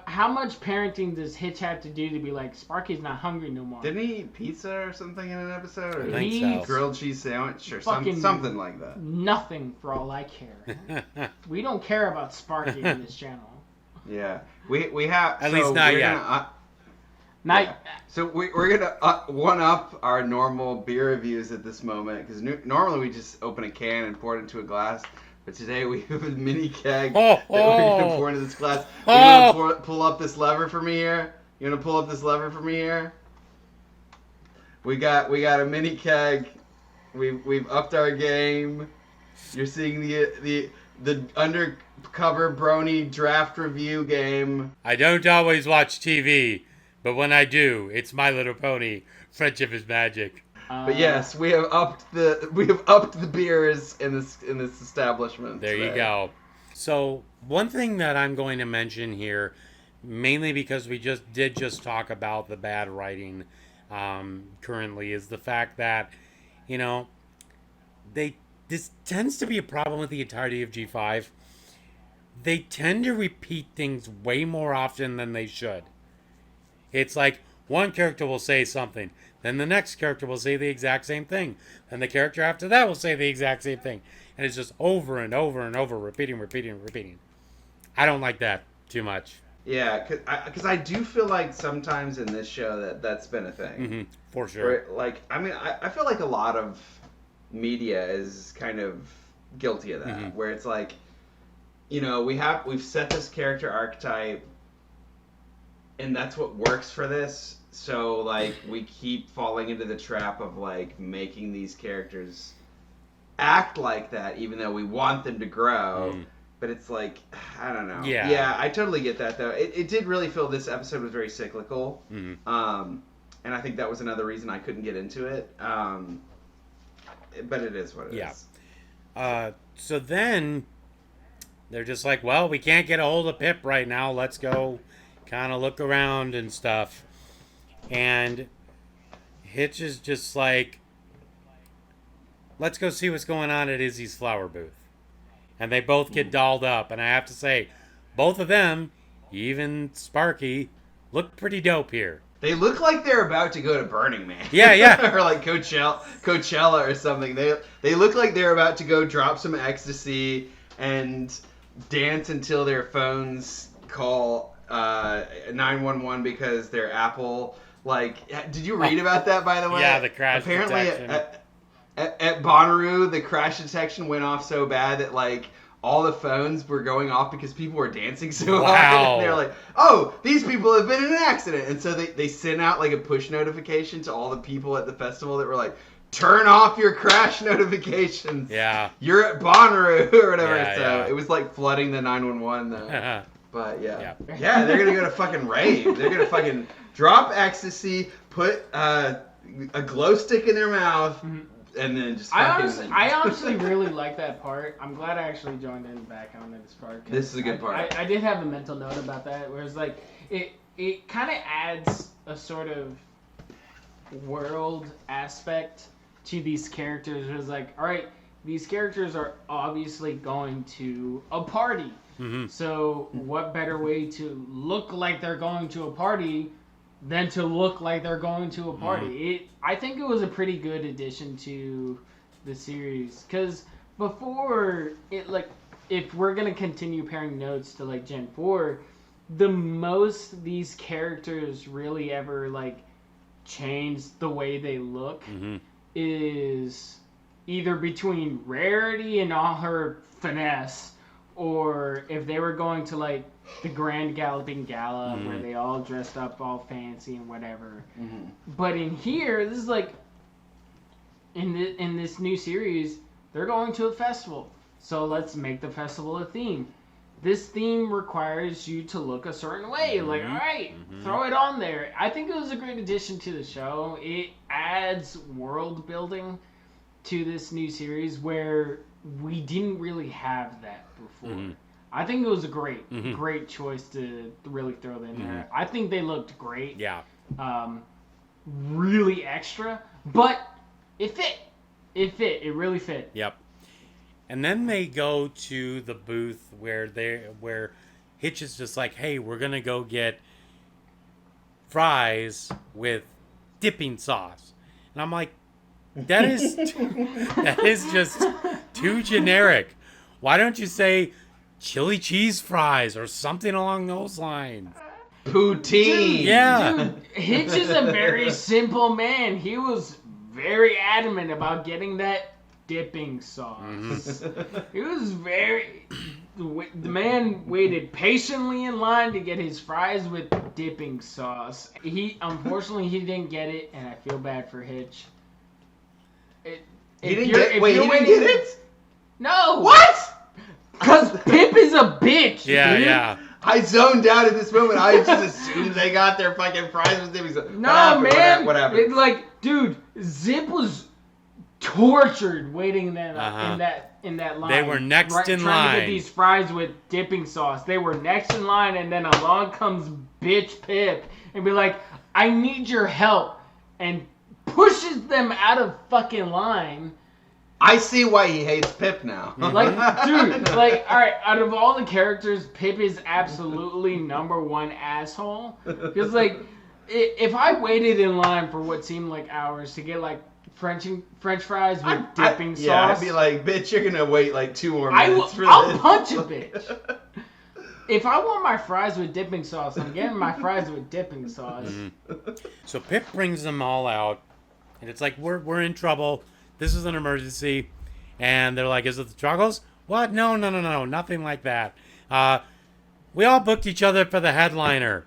how much parenting does Hitch have to do to be like, Sparky's not hungry no more? Didn't he eat pizza or something in an episode? Or I think so. Grilled cheese sandwich or something like that. Nothing for all I care. We don't care about Sparky in this channel. Yeah, we have at least not yet. So we're gonna one up our normal beer reviews at this moment because normally we just open a can and pour it into a glass. But today we have a mini keg that we're gonna pour into this glass. We're gonna pull up this lever for me here. You wanna pull up this lever for me here? We got a mini keg. We've upped our game. You're seeing the Undercover Brony draft review game. I don't always watch TV, but when I do, it's My Little Pony: Friendship is Magic. But yes, we have upped the beers in this establishment. There you go. So one thing that I'm going to mention here, mainly because we just talk about the bad writing currently, is the fact that, you know, this tends to be a problem with the entirety of G5. They tend to repeat things way more often than they should. It's like one character will say something, then the next character will say the exact same thing, then the character after that will say the exact same thing, and it's just over and over and over, repeating. I don't like that too much. Yeah, because I do feel like sometimes in this show that's been a thing. For sure. Where, like, I mean, I feel like a lot of media is kind of guilty of that, Mhm. where it's like, you know, we've set this character archetype, and that's what works for this. So like we keep falling into the trap of like making these characters act like that, even though we want them to grow. But it's like, I don't know. Yeah, I totally get that though. It did really feel this episode was very cyclical. And I think that was another reason I couldn't get into it. But it is what it is. So then they're just like, well, we can't get a hold of Pip right now. Let's go kind of look around and stuff. And Hitch is just like, let's go see what's going on at Izzy's flower booth. And they both get dolled up. And I have to say, both of them, even Sparky, look pretty dope here. They look like they're about to go to Burning Man. Yeah. Or like Coachella or something. They look like they're about to go drop some ecstasy and dance until their phones call 911 because their Apple, like, did you read about that, by the way? Yeah, the crash Apparently detection. at Bonnaroo, the crash detection went off so bad that, like, all the phones were going off because people were dancing so hard. And they're like, oh, these people have been in an accident. And so they sent out like a push notification to all the people at the festival that were like, turn off your crash notifications. Yeah. You're at Bonnaroo or whatever. Yeah. It was like flooding the 911 though. But yeah, they're going to go to fucking rave. They're going to fucking drop ecstasy, put a glow stick in their mouth, and then just I honestly really like that part. I'm glad I actually joined in back on this part. This is a good part. I did have a mental note about that, where it's like, it kind of adds a sort of world aspect to these characters. It was like, all right, these characters are obviously going to a party. So what better way to look like they're going to a party than to look like they're going to a party? I think it was a pretty good addition to the series, because before it, like, if we're gonna continue pairing notes to like Gen 4, the most these characters really ever like changed the way they look is either between Rarity and all her finesse, or if they were going to like the Grand Galloping Gala where they all dressed up all fancy and whatever. But in here, this is like, in this new series, they're going to a festival. So let's make the festival a theme. This theme requires you to look a certain way. Like, all right, throw it on there. I think it was a great addition to the show. It adds world building to this new series where we didn't really have that before. I think it was a great choice to really throw that in there. I think they looked great. Yeah. Really extra, but it fit. It really fit. Yep. And then they go to the booth where Hitch is just like, hey, we're gonna go get fries with dipping sauce. And I'm like, that is just too generic. Why don't you say chili cheese fries or something along those lines? Poutine. Dude, Hitch is a very simple man. He was very adamant about getting that dipping sauce. He was very... The man waited patiently in line to get his fries with dipping sauce. Unfortunately, he didn't get it, and I feel bad for Hitch. He didn't get it? No! What? Because Pip is a bitch, dude. Yeah. I zoned out at this moment. I just assumed they got their fucking fries with dipping sauce. No, man. What happened? Dude, Zip was tortured waiting in that line. They were next in trying line to get these fries with dipping sauce. They were next in line, and then along comes bitch Pip and be like, I need your help, and pushes them out of fucking line. I see why he hates Pip now. Like, dude, like, alright, out of all the characters, Pip is absolutely #1 asshole. Because, like, if I waited in line for what seemed like hours to get, like, French fries with dipping sauce... Yeah, I'd be like, bitch, you're gonna wait, like, 2 more minutes for I'll this. punch a bitch. If I want my fries with dipping sauce, I'm getting my fries with dipping sauce. So Pip brings them all out, and it's like, we're in trouble. This is an emergency. And they're like, is it the Truggles? What? No, nothing like that. We all booked each other for the headliner.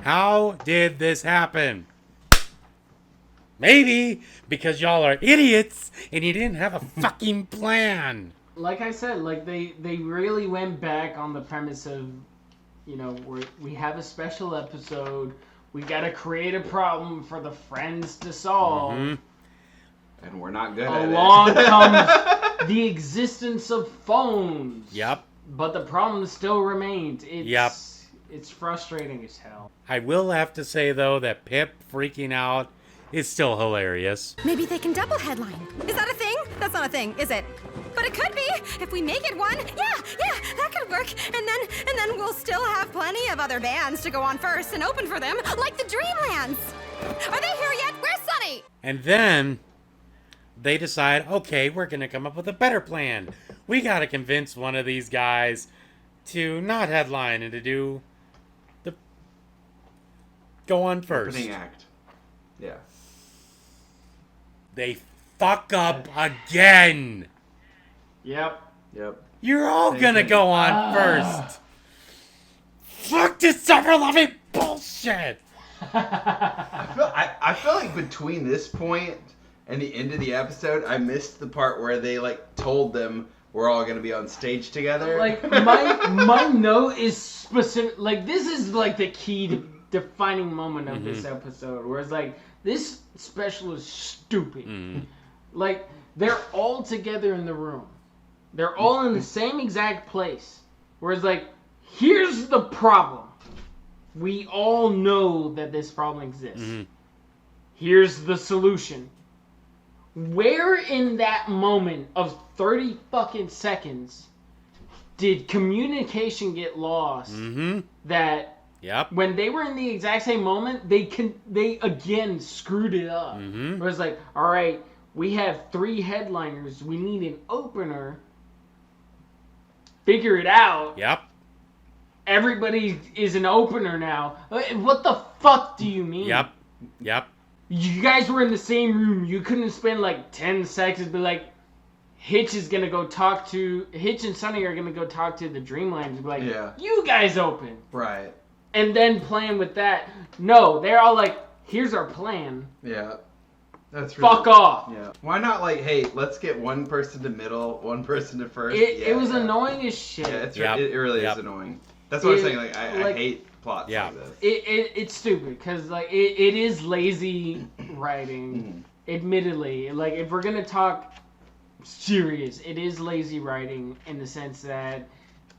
How did this happen? Maybe because y'all are idiots and you didn't have a fucking plan. Like I said, like they really went back on the premise of, you know, we have a special episode. We gotta create a problem for the friends to solve. Mm-hmm. And we're not good at it. Along comes the existence of phones. Yep. But the problem still remains. Yep. It's frustrating as hell. I will have to say, though, that Pip freaking out is still hilarious. Maybe they can double headline. Is that a thing? That's not a thing, is it? But it could be if we make it one. Yeah, that could work. And then we'll still have plenty of other bands to go on first and open for them, like the Dreamlands. Are they here yet? Where's Sunny? And then they decide, okay, we're going to come up with a better plan. We got to convince one of these guys to not headline and to do the go on first. Opening act. Yeah. They fuck up again. Yep. You're all gonna go on first. Fuck this summer-loving bullshit. I feel like between this point and the end of the episode, I missed the part where they like told them we're all gonna be on stage together. Like my note is specific. Like this is like the key defining moment of this episode, where it's like this special is stupid. Like they're all together in the room. They're all in the same exact place. Whereas, like, here's the problem. We all know that this problem exists. Here's the solution. Where in that moment of 30 fucking seconds did communication get lost? That when they were in the exact same moment, they again screwed it up. It was like, all right, we have 3 headliners. We need an opener. Figure it out. Everybody is an opener now. What the fuck do you mean? You guys were in the same room. You couldn't spend like 10 seconds, but like, Hitch and Sunny are gonna go talk to the Dreamlands. Be like, you guys open. Right. And then plan with that. No, they're all like, here's our plan. Yeah. That's really, fuck off. Yeah. Why not like, hey, let's get one person to middle, one person to first. It was annoying as shit. Yeah, it really is annoying. That's what I'm saying. Like, I hate plots like this. It's stupid because like it is lazy writing. Admittedly, like if we're gonna talk serious, it is lazy writing in the sense that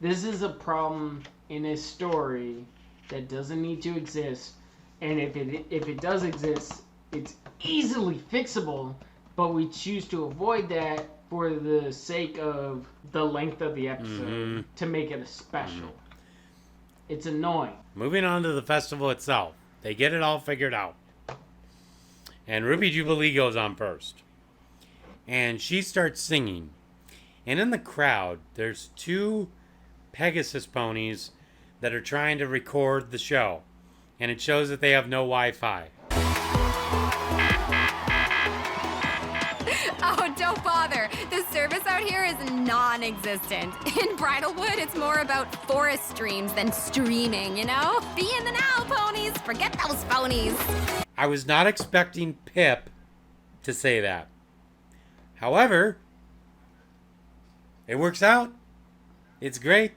this is a problem in a story that doesn't need to exist, and if it does exist, it's easily fixable, but we choose to avoid that for the sake of the length of the episode to make it a special. It's annoying. Moving on to the festival itself. They get it all figured out. And Ruby Jubilee goes on first. And she starts singing. And in the crowd, there's 2 Pegasus ponies that are trying to record the show. And it shows that they have no Wi-Fi. Oh, don't bother. The service out here is non-existent. In Bridlewood, it's more about forest streams than streaming, you know? Be in the now, ponies. Forget those phonies. I was not expecting Pip to say that. However, it works out. It's great.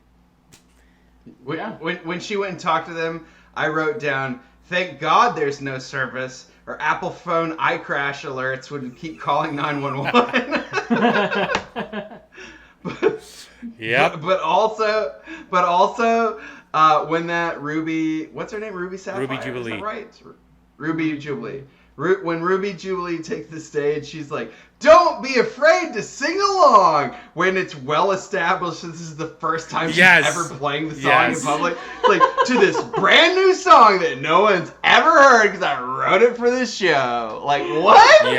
When she went and talked to them, I wrote down, thank God there's no service, or Apple phone iCrash alerts would keep calling 911. But also, when that Ruby, what's her name? Ruby Sapphire? Ruby Jubilee. Is that right? Ruby Jubilee. When Ruby Jubilee takes the stage, she's like, don't be afraid to sing along, when it's well established this is the first time she's ever playing the song in public. Like, to this brand new song that no one's ever heard because I wrote it for this show. Like, what?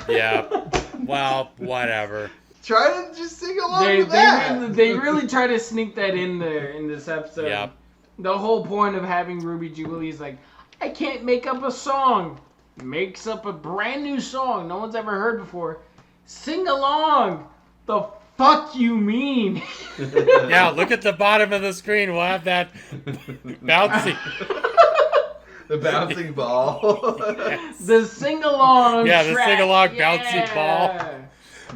Yep. Well, whatever. Try to just sing along with that. They really try to sneak that in there in this episode. Yep. The whole point of having Ruby Jubilee is like, I can't make up a song. Makes up a brand new song no one's ever heard before. Sing along. The fuck you mean? Yeah, look at the bottom of the screen. We'll have that bouncy. The bouncing ball. Yes. The sing-along Yeah, the track. sing-along bouncy ball.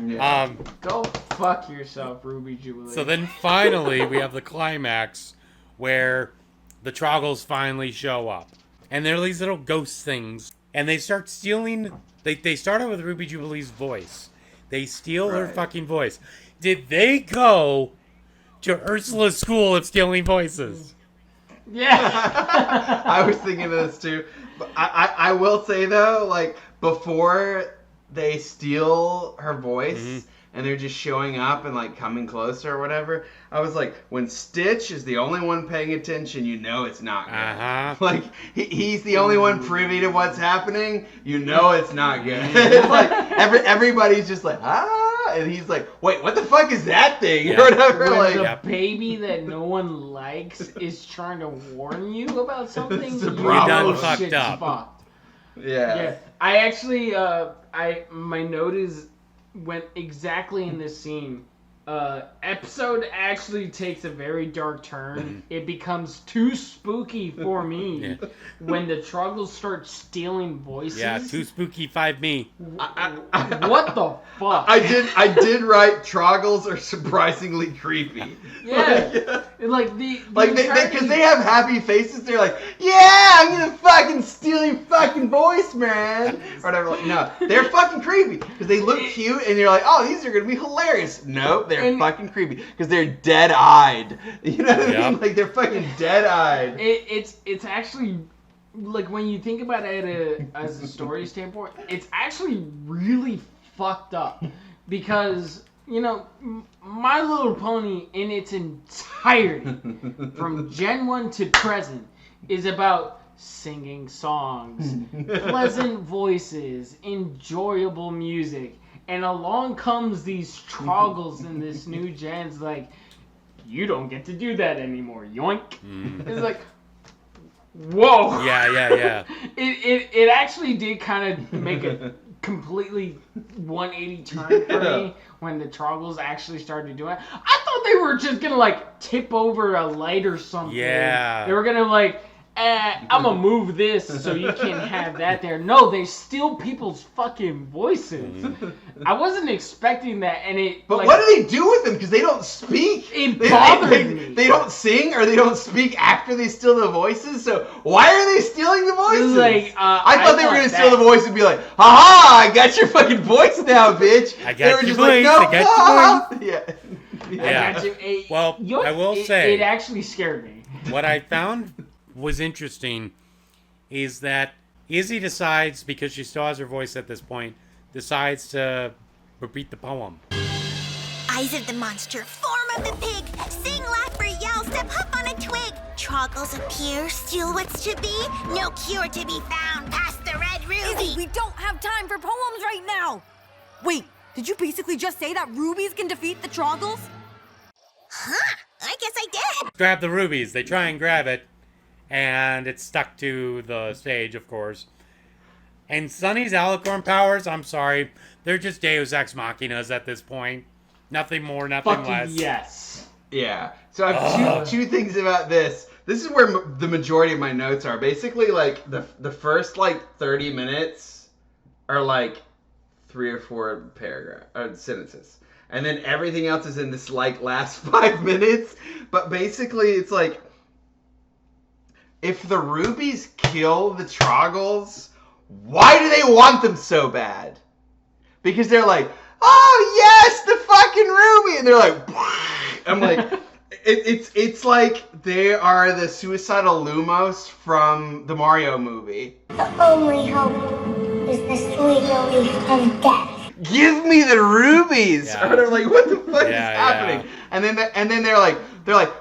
Yeah. Go fuck yourself, Ruby Jubilee. So then finally we have the climax where the Troggles finally show up. And they're these little ghost things. And they start stealing... They start out with Ruby Jubilee's voice. They steal her fucking voice. Did they go to Ursula's school of stealing voices? Yeah. I was thinking of this too. But I will say though, like, before they steal her voice and they're just showing up and like coming closer or whatever, I was like, when Stitch is the only one paying attention, you know it's not good. Like, he's the only one privy to what's happening, you know it's not good. It's like everybody's just like, and he's like, wait, what the fuck is that thing? Or whatever. When Like, the baby that no one likes is trying to warn you about something, It's the you problem. know Fucked shit's up. fucked. yeah. I actually, my note went exactly in this scene. Episode actually takes a very dark turn. It becomes too spooky for me when the Troggles start stealing voices. Yeah, too spooky 5 me. What the fuck? I did write Troggles are surprisingly creepy. Yeah. Like the because they have happy faces. They're like, yeah, I'm gonna fucking steal your fucking voice, man, or whatever. Like, no, they're fucking creepy because they look cute, and you're like, oh, these are gonna be hilarious. Nope, they're fucking creepy because they're dead-eyed. You know what I mean? Like, they're fucking dead-eyed. It's actually, like, when you think about it as a story standpoint, it's actually really fucked up because, you know, My Little Pony in its entirety, from Gen 1 to present, is about singing songs, pleasant voices, enjoyable music, and along comes these Troggles in this new gen's like, you don't get to do that anymore, yoink. It's like, whoa. Yeah. It actually did kind of make a completely 180 turn for me when the Troggles actually started doing it. I thought they were just gonna like tip over a light or something. Yeah. They were gonna like, I'm gonna move this so you can't have that there. No, they steal people's fucking voices. I wasn't expecting that, and it. But like, what do they do with them? Because they don't speak. It bothered me. They don't sing or they don't speak after they steal the voices. So why are they stealing the voices? Like, I thought they were gonna steal the voice and be like, "Ha! I got your fucking voice now, bitch." I got they were your just voice. like, "No, I got your voice." Yeah. Yeah. I got you. Well, yoink, I will say, it actually scared me. what I found was interesting is that Izzy decides, because she still has her voice at this point, decides to repeat the poem. Eyes of the monster, form of the pig, sing, laugh, or yell, step, hop on a twig. Troggles appear, steal what's to be, no cure to be found past the red ruby. Izzy, we don't have time for poems right now. Wait, did you basically just say that rubies can defeat the Troggles? Huh, I guess I did. Grab the rubies. They try and grab it, and it's stuck to the stage, of course. And Sunny's alicorn powers, I'm sorry, they're just Deus Ex Machinas at this point. Nothing more, nothing Fucking less. yes. Yeah. So I have two things about this. This is where the majority of my notes are. Basically, like, the first, like, 30 minutes are, like, 3 or 4 sentences. And then everything else is in this, like, last 5 minutes. But basically, it's like, if the rubies kill the Troggles, why do they want them so bad? Because they're like, oh, yes, the fucking ruby! And they're like, I'm like, it's like they are the suicidal Lumos from the Mario movie. The only hope is the sweet relief of death. Give me the rubies! Yeah. Or whatever, like, what the fuck is happening? Yeah. And then they're like,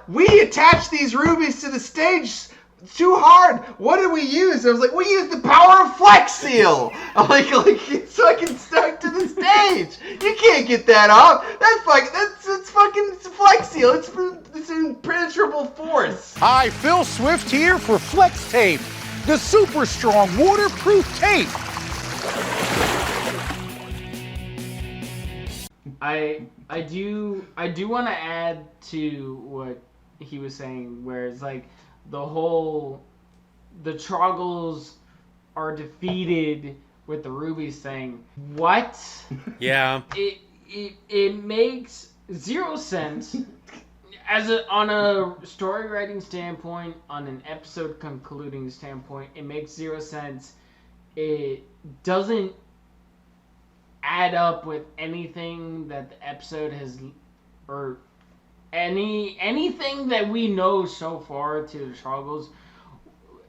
we attach these rubies to the stage too hard. What did we use? And I was like, we used the power of Flex Seal. I'm like it's fucking stuck to the stage. You can't get that off. That's fucking Flex Seal. It's impenetrable force. Hi, Phil Swift here for Flex Tape, the super strong waterproof tape. I do want to add to what he was saying, where it's like the Troggles are defeated with the rubies thing. What? Yeah. It makes zero sense on a story writing standpoint, on an episode concluding standpoint. It makes zero sense. It doesn't add up with anything that the episode has, or anything that we know so far to the Troggles.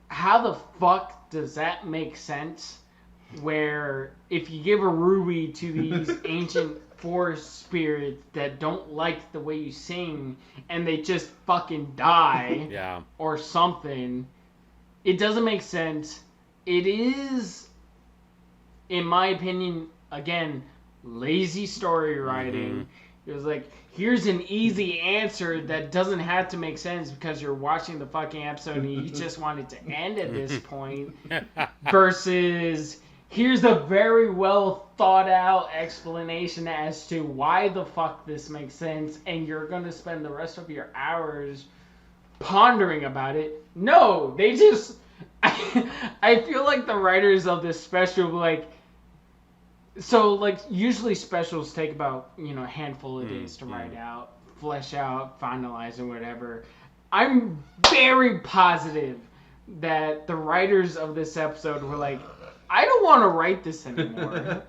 How the fuck does that make sense? Where if you give a ruby to these ancient forest spirits that don't like the way you sing, and they just fucking die, yeah, or something, it doesn't make sense. It is, in my opinion, again, lazy story writing. It was like, here's an easy answer that doesn't have to make sense because you're watching the fucking episode and you just want it to end at this point. Versus, here's a very well thought out explanation as to why the fuck this makes sense, and you're going to spend the rest of your hours pondering about it. No, they just... I feel like the writers of this special, like... So, like, usually specials take about, a handful of days to write out, flesh out, finalize, and whatever. I'm very positive that the writers of this episode were like, I don't want to write this anymore.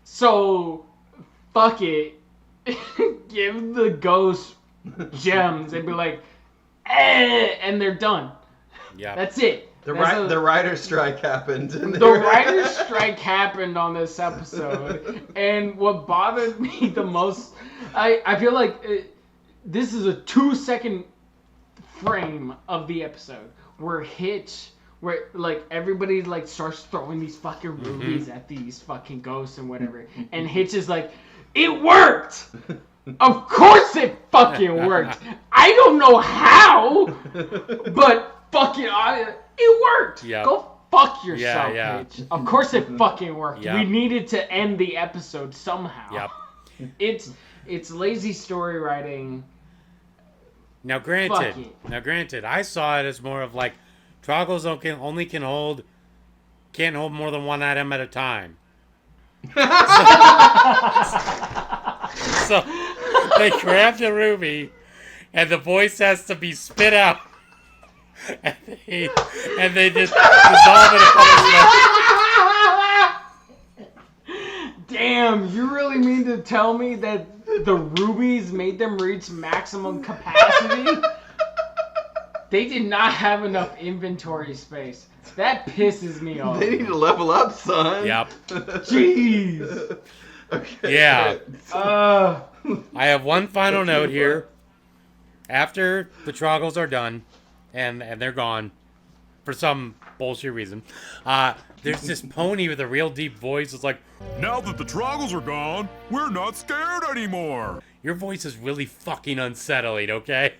So, fuck it. Give the ghost gems and be like, and they're done. Yeah. That's it. The writer's strike happened. The writer's strike happened on this episode, and what bothered me the most, I feel like this is a 2-second frame of the episode where like everybody like starts throwing these fucking rubies at these fucking ghosts and whatever, and Hitch is like, it worked. Of course it fucking worked. I don't know how, but fucking it worked. Yep. Go fuck yourself, yeah. Hitch. Of course it fucking worked. Yep. We needed to end the episode somehow. Yep. It's lazy story writing. Now granted, I saw it as more of like Troggles can't hold more than one item at a time. So they grab the ruby, and the voice has to be spit out, and they just dissolve in a puddle of smoke. Damn, you really mean to tell me that the rubies made them reach maximum capacity? They did not have enough inventory space. That pisses me off. They need to level up, son. Yep. Jeez. Okay. Yeah. I have one final note here. After the Troggles are done, and they're gone, for some bullshit reason, there's this pony with a real deep voice. It's like, now that the Troggles are gone, we're not scared anymore. Your voice is really fucking unsettling, okay?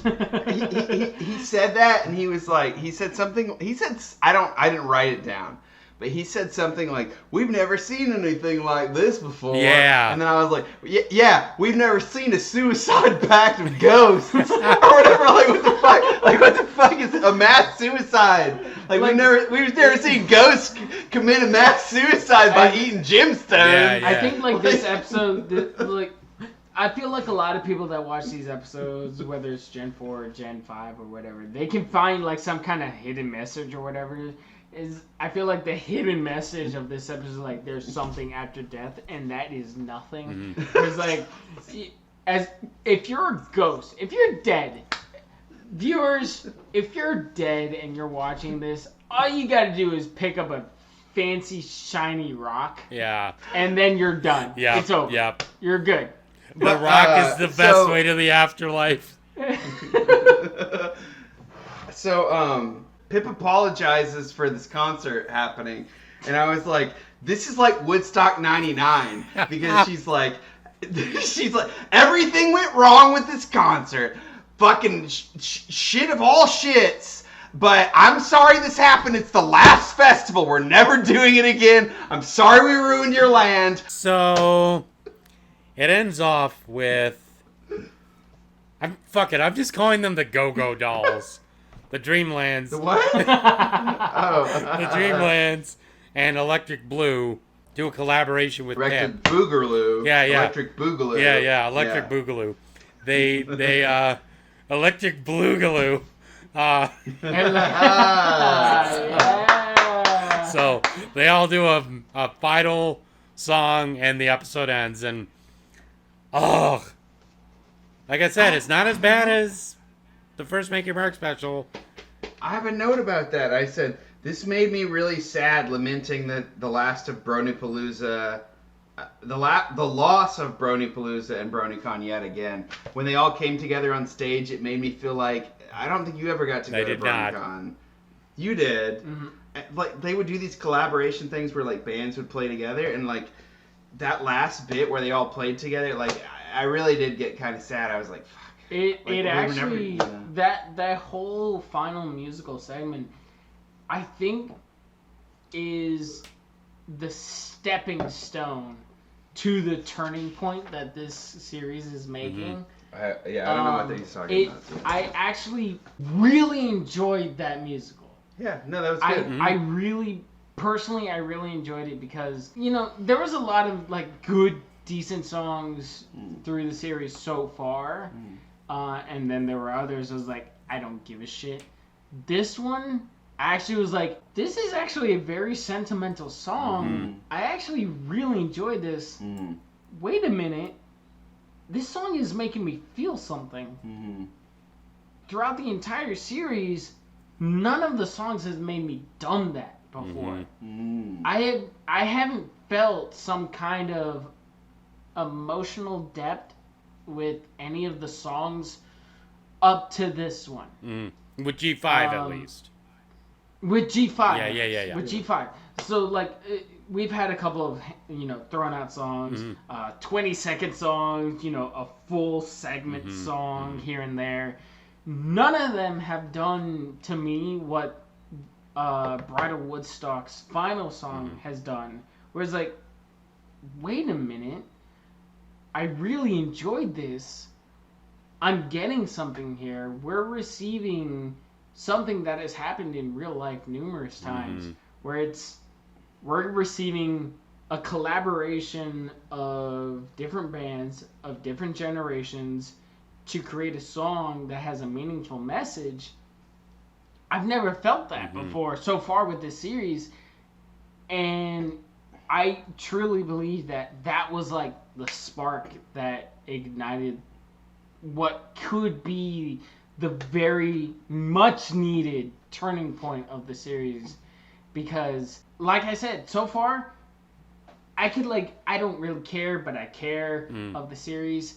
he said that, and he was like, he said something. He said, I didn't write it down, but he said something like, "We've never seen anything like this before." Yeah. And then I was like, "Yeah, we've never seen a suicide pact of ghosts or whatever." Like, what the fuck? Like, what the fuck is a mass suicide? Like we've never seen ghosts commit a mass suicide by eating gemstones. Yeah. I think like this episode, like. I feel like a lot of people that watch these episodes, whether it's Gen 4 or Gen 5 or whatever, they can find like some kind of hidden message or whatever. I feel like the hidden message of this episode is like there's something after death, and that is nothing. Because like, if you're a ghost, if you're dead, viewers, if you're dead and you're watching this, all you gotta do is pick up a fancy shiny rock. Yeah. And then you're done. Yeah. It's over. Yep. You're good. The rock is the best way to the afterlife. So, Pip apologizes for this concert happening, and I was like, this is like Woodstock 99, because she's like, everything went wrong with this concert. Fucking shit of all shits. But I'm sorry this happened. It's the last festival. We're never doing it again. I'm sorry we ruined your land. So, It ends off with... I'm just calling them the Go-Go Dolls. The Dreamlands. The what? The Dreamlands and Electric Blue do a collaboration with Electric Pip. Boogaloo. Yeah. Electric Boogaloo. Yeah, Electric Boogaloo. They Electric Boogaloo. So they all do a final song and the episode ends, and like I said, it's not as bad as the first Make Your Mark special. I have a note about that. I said, this made me really sad, lamenting the last of Bronypalooza, the loss of Bronypalooza and BronyCon yet again. When they all came together on stage, it made me feel like, I don't think you ever got to go to BronyCon. You did. Mm-hmm. Like, they would do these collaboration things where, like, bands would play together, and, like, that last bit where they all played together, like, I really did get kind of sad. I was like, fuck. That whole final musical segment, I think, is the stepping stone to the turning point that this series is making. I don't know what he's talking about. I actually really enjoyed that musical. Yeah, no, that was good. I really enjoyed it because, there was a lot of, like, good, decent songs through the series so far. And then there were others I was like, I don't give a shit. This one, I actually was like, this is actually a very sentimental song. I actually really enjoyed this. Wait a minute. This song is making me feel something. Throughout the entire series, none of the songs has made me done that before. I haven't felt some kind of emotional depth with any of the songs up to this one. With G5 at least. With G5. Yeah. With G5. So, like, we've had a couple of, thrown out songs, 20-second songs, a full segment song here and there. None of them have done to me what Bridlewoodstock's final song has done. Whereas, like, wait a minute. I really enjoyed this. I'm getting something here. We're receiving something that has happened in real life numerous times, where we're receiving a collaboration of different bands of different generations to create a song that has a meaningful message. I've never felt that before so far with this series, and I truly believe that was like the spark that ignited what could be the very much needed turning point of the series. Because, like I said, so far, I don't really care, but I care of the series.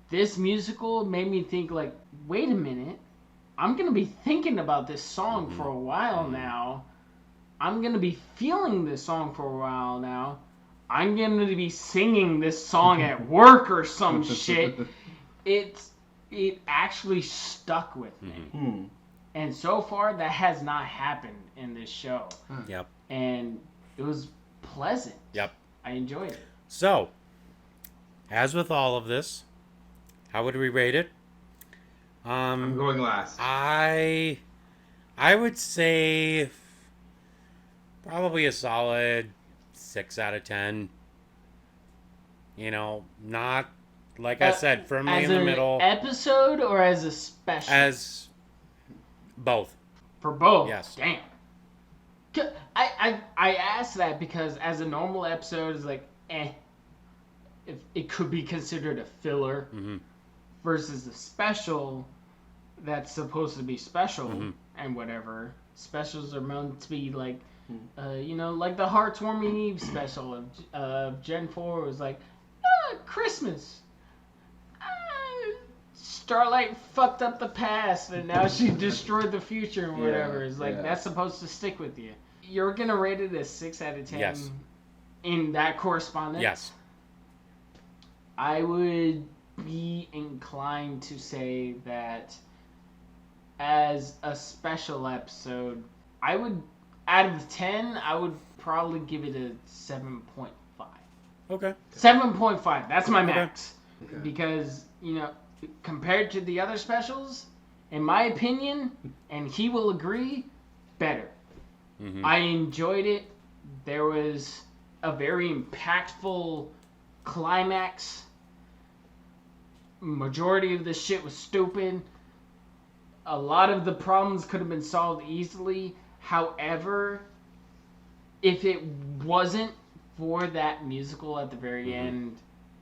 This musical made me think, like, wait a minute, I'm going to be thinking about this song for a while now. I'm going to be feeling this song for a while now. I'm going to be singing this song at work or some shit. It actually stuck with me. And so far, that has not happened in this show. Yep. And it was pleasant. Yep. I enjoyed it. So, as with all of this, how would we rate it? I'm going last. I would say probably a solid 6 out of 10. Not, like I said, firmly in the middle. As an episode or as a special? As both. For both? Yes. Damn. I asked that because as a normal episode, it's like, if it could be considered a filler, versus a special that's supposed to be special and whatever. Specials are meant to be like, like the Heartwarming Eve special of Gen 4 was like, Christmas. Starlight fucked up the past and now she destroyed the future and whatever. It's like, that's supposed to stick with you. You're going to rate it a 6 out of 10 yes. in that correspondence? Yes. I would be inclined to say that as a special episode, out of 10, I would probably give it a 7.5. Okay. 7.5. That's my Okay. max. Because, compared to the other specials, in my opinion, and he will agree, better. Mm-hmm. I enjoyed it. There was a very impactful climax. Majority of the shit was stupid. A lot of the problems could have been solved easily. However, if it wasn't for that musical at the very end,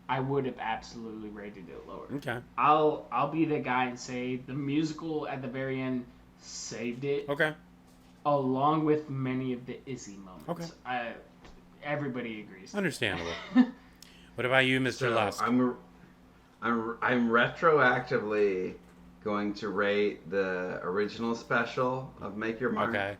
I would have absolutely rated it lower. Okay. I'll be the guy and say the musical at the very end saved it. Okay. Along with many of the Izzy moments. Okay. Everybody agrees. Understandable. What about you, Mr. So Lusk? I'm retroactively going to rate the original special of Make Your Mark Okay.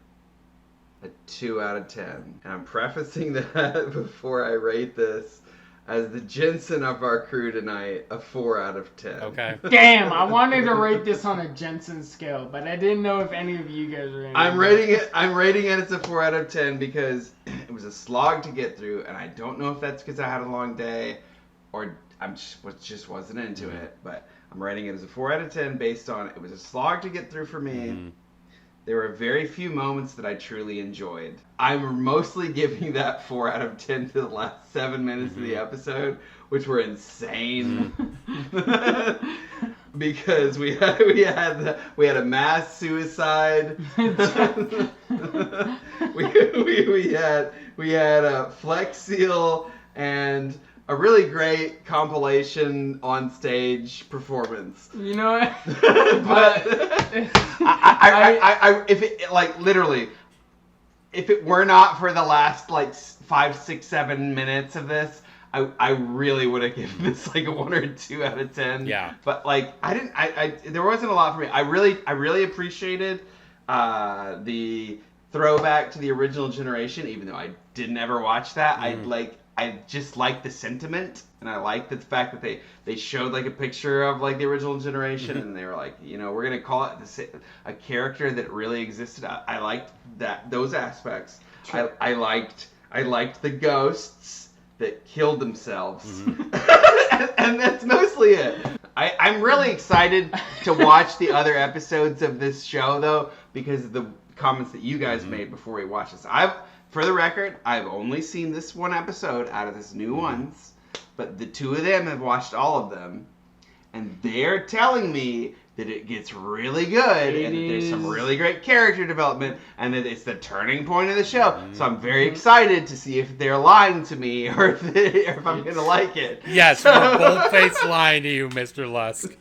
a 2 out of 10. And I'm prefacing that before I rate this as the Jensen of our crew tonight, a 4 out of 10. Okay. Damn, I wanted to rate this on a Jensen scale, but I didn't know if any of you guys were in. I'm rating it as a 4 out of 10 because it was a slog to get through, and I don't know if that's because I had a long day or I just wasn't into it, but I'm rating it as a 4 out of 10 based on it was a slog to get through for me. Mm-hmm. There were very few moments that I truly enjoyed. I'm mostly giving that 4 out of 10 to the last 7 minutes of the episode, which were insane. Because we had a mass suicide. we had a Flex Seal and a really great compilation on stage performance. You know what? But if it literally, if it were not for the last 5, 6, 7 minutes of this, I really would have given this a 1 or 2 out of 10. Yeah. But there wasn't a lot for me. I really appreciated the throwback to the original generation, even though I didn't ever watch that. I just like the sentiment, and I like the fact that they showed a picture of the original generation, and they were we're gonna call it a character that really existed. I liked those aspects. Sure. I liked the ghosts that killed themselves, and that's mostly it. I'm really excited to watch the other episodes of this show though, because of the comments that you guys made before we watched this. For the record, I've only seen this one episode out of this new ones, but the two of them have watched all of them, and they're telling me that it gets really good, and that there's some really great character development, and that it's the turning point of the show. So I'm very excited to see if they're lying to me, or if I'm going to like it. Yes, we're bold-faced lying to you, Mr. Lusk.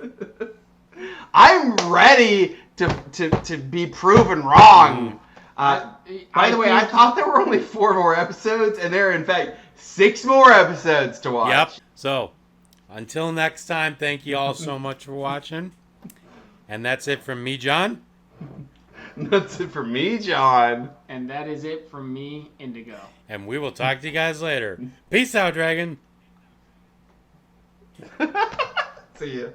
I'm ready to be proven wrong. By the way, I thought there were only 4 more episodes, and there are, in fact, 6 more episodes to watch. Yep. So, until next time, thank you all so much for watching. And that's it from me, John. That's it from me, John. And that is it from me, Indigo. And we will talk to you guys later. Peace out, Dragon. See ya.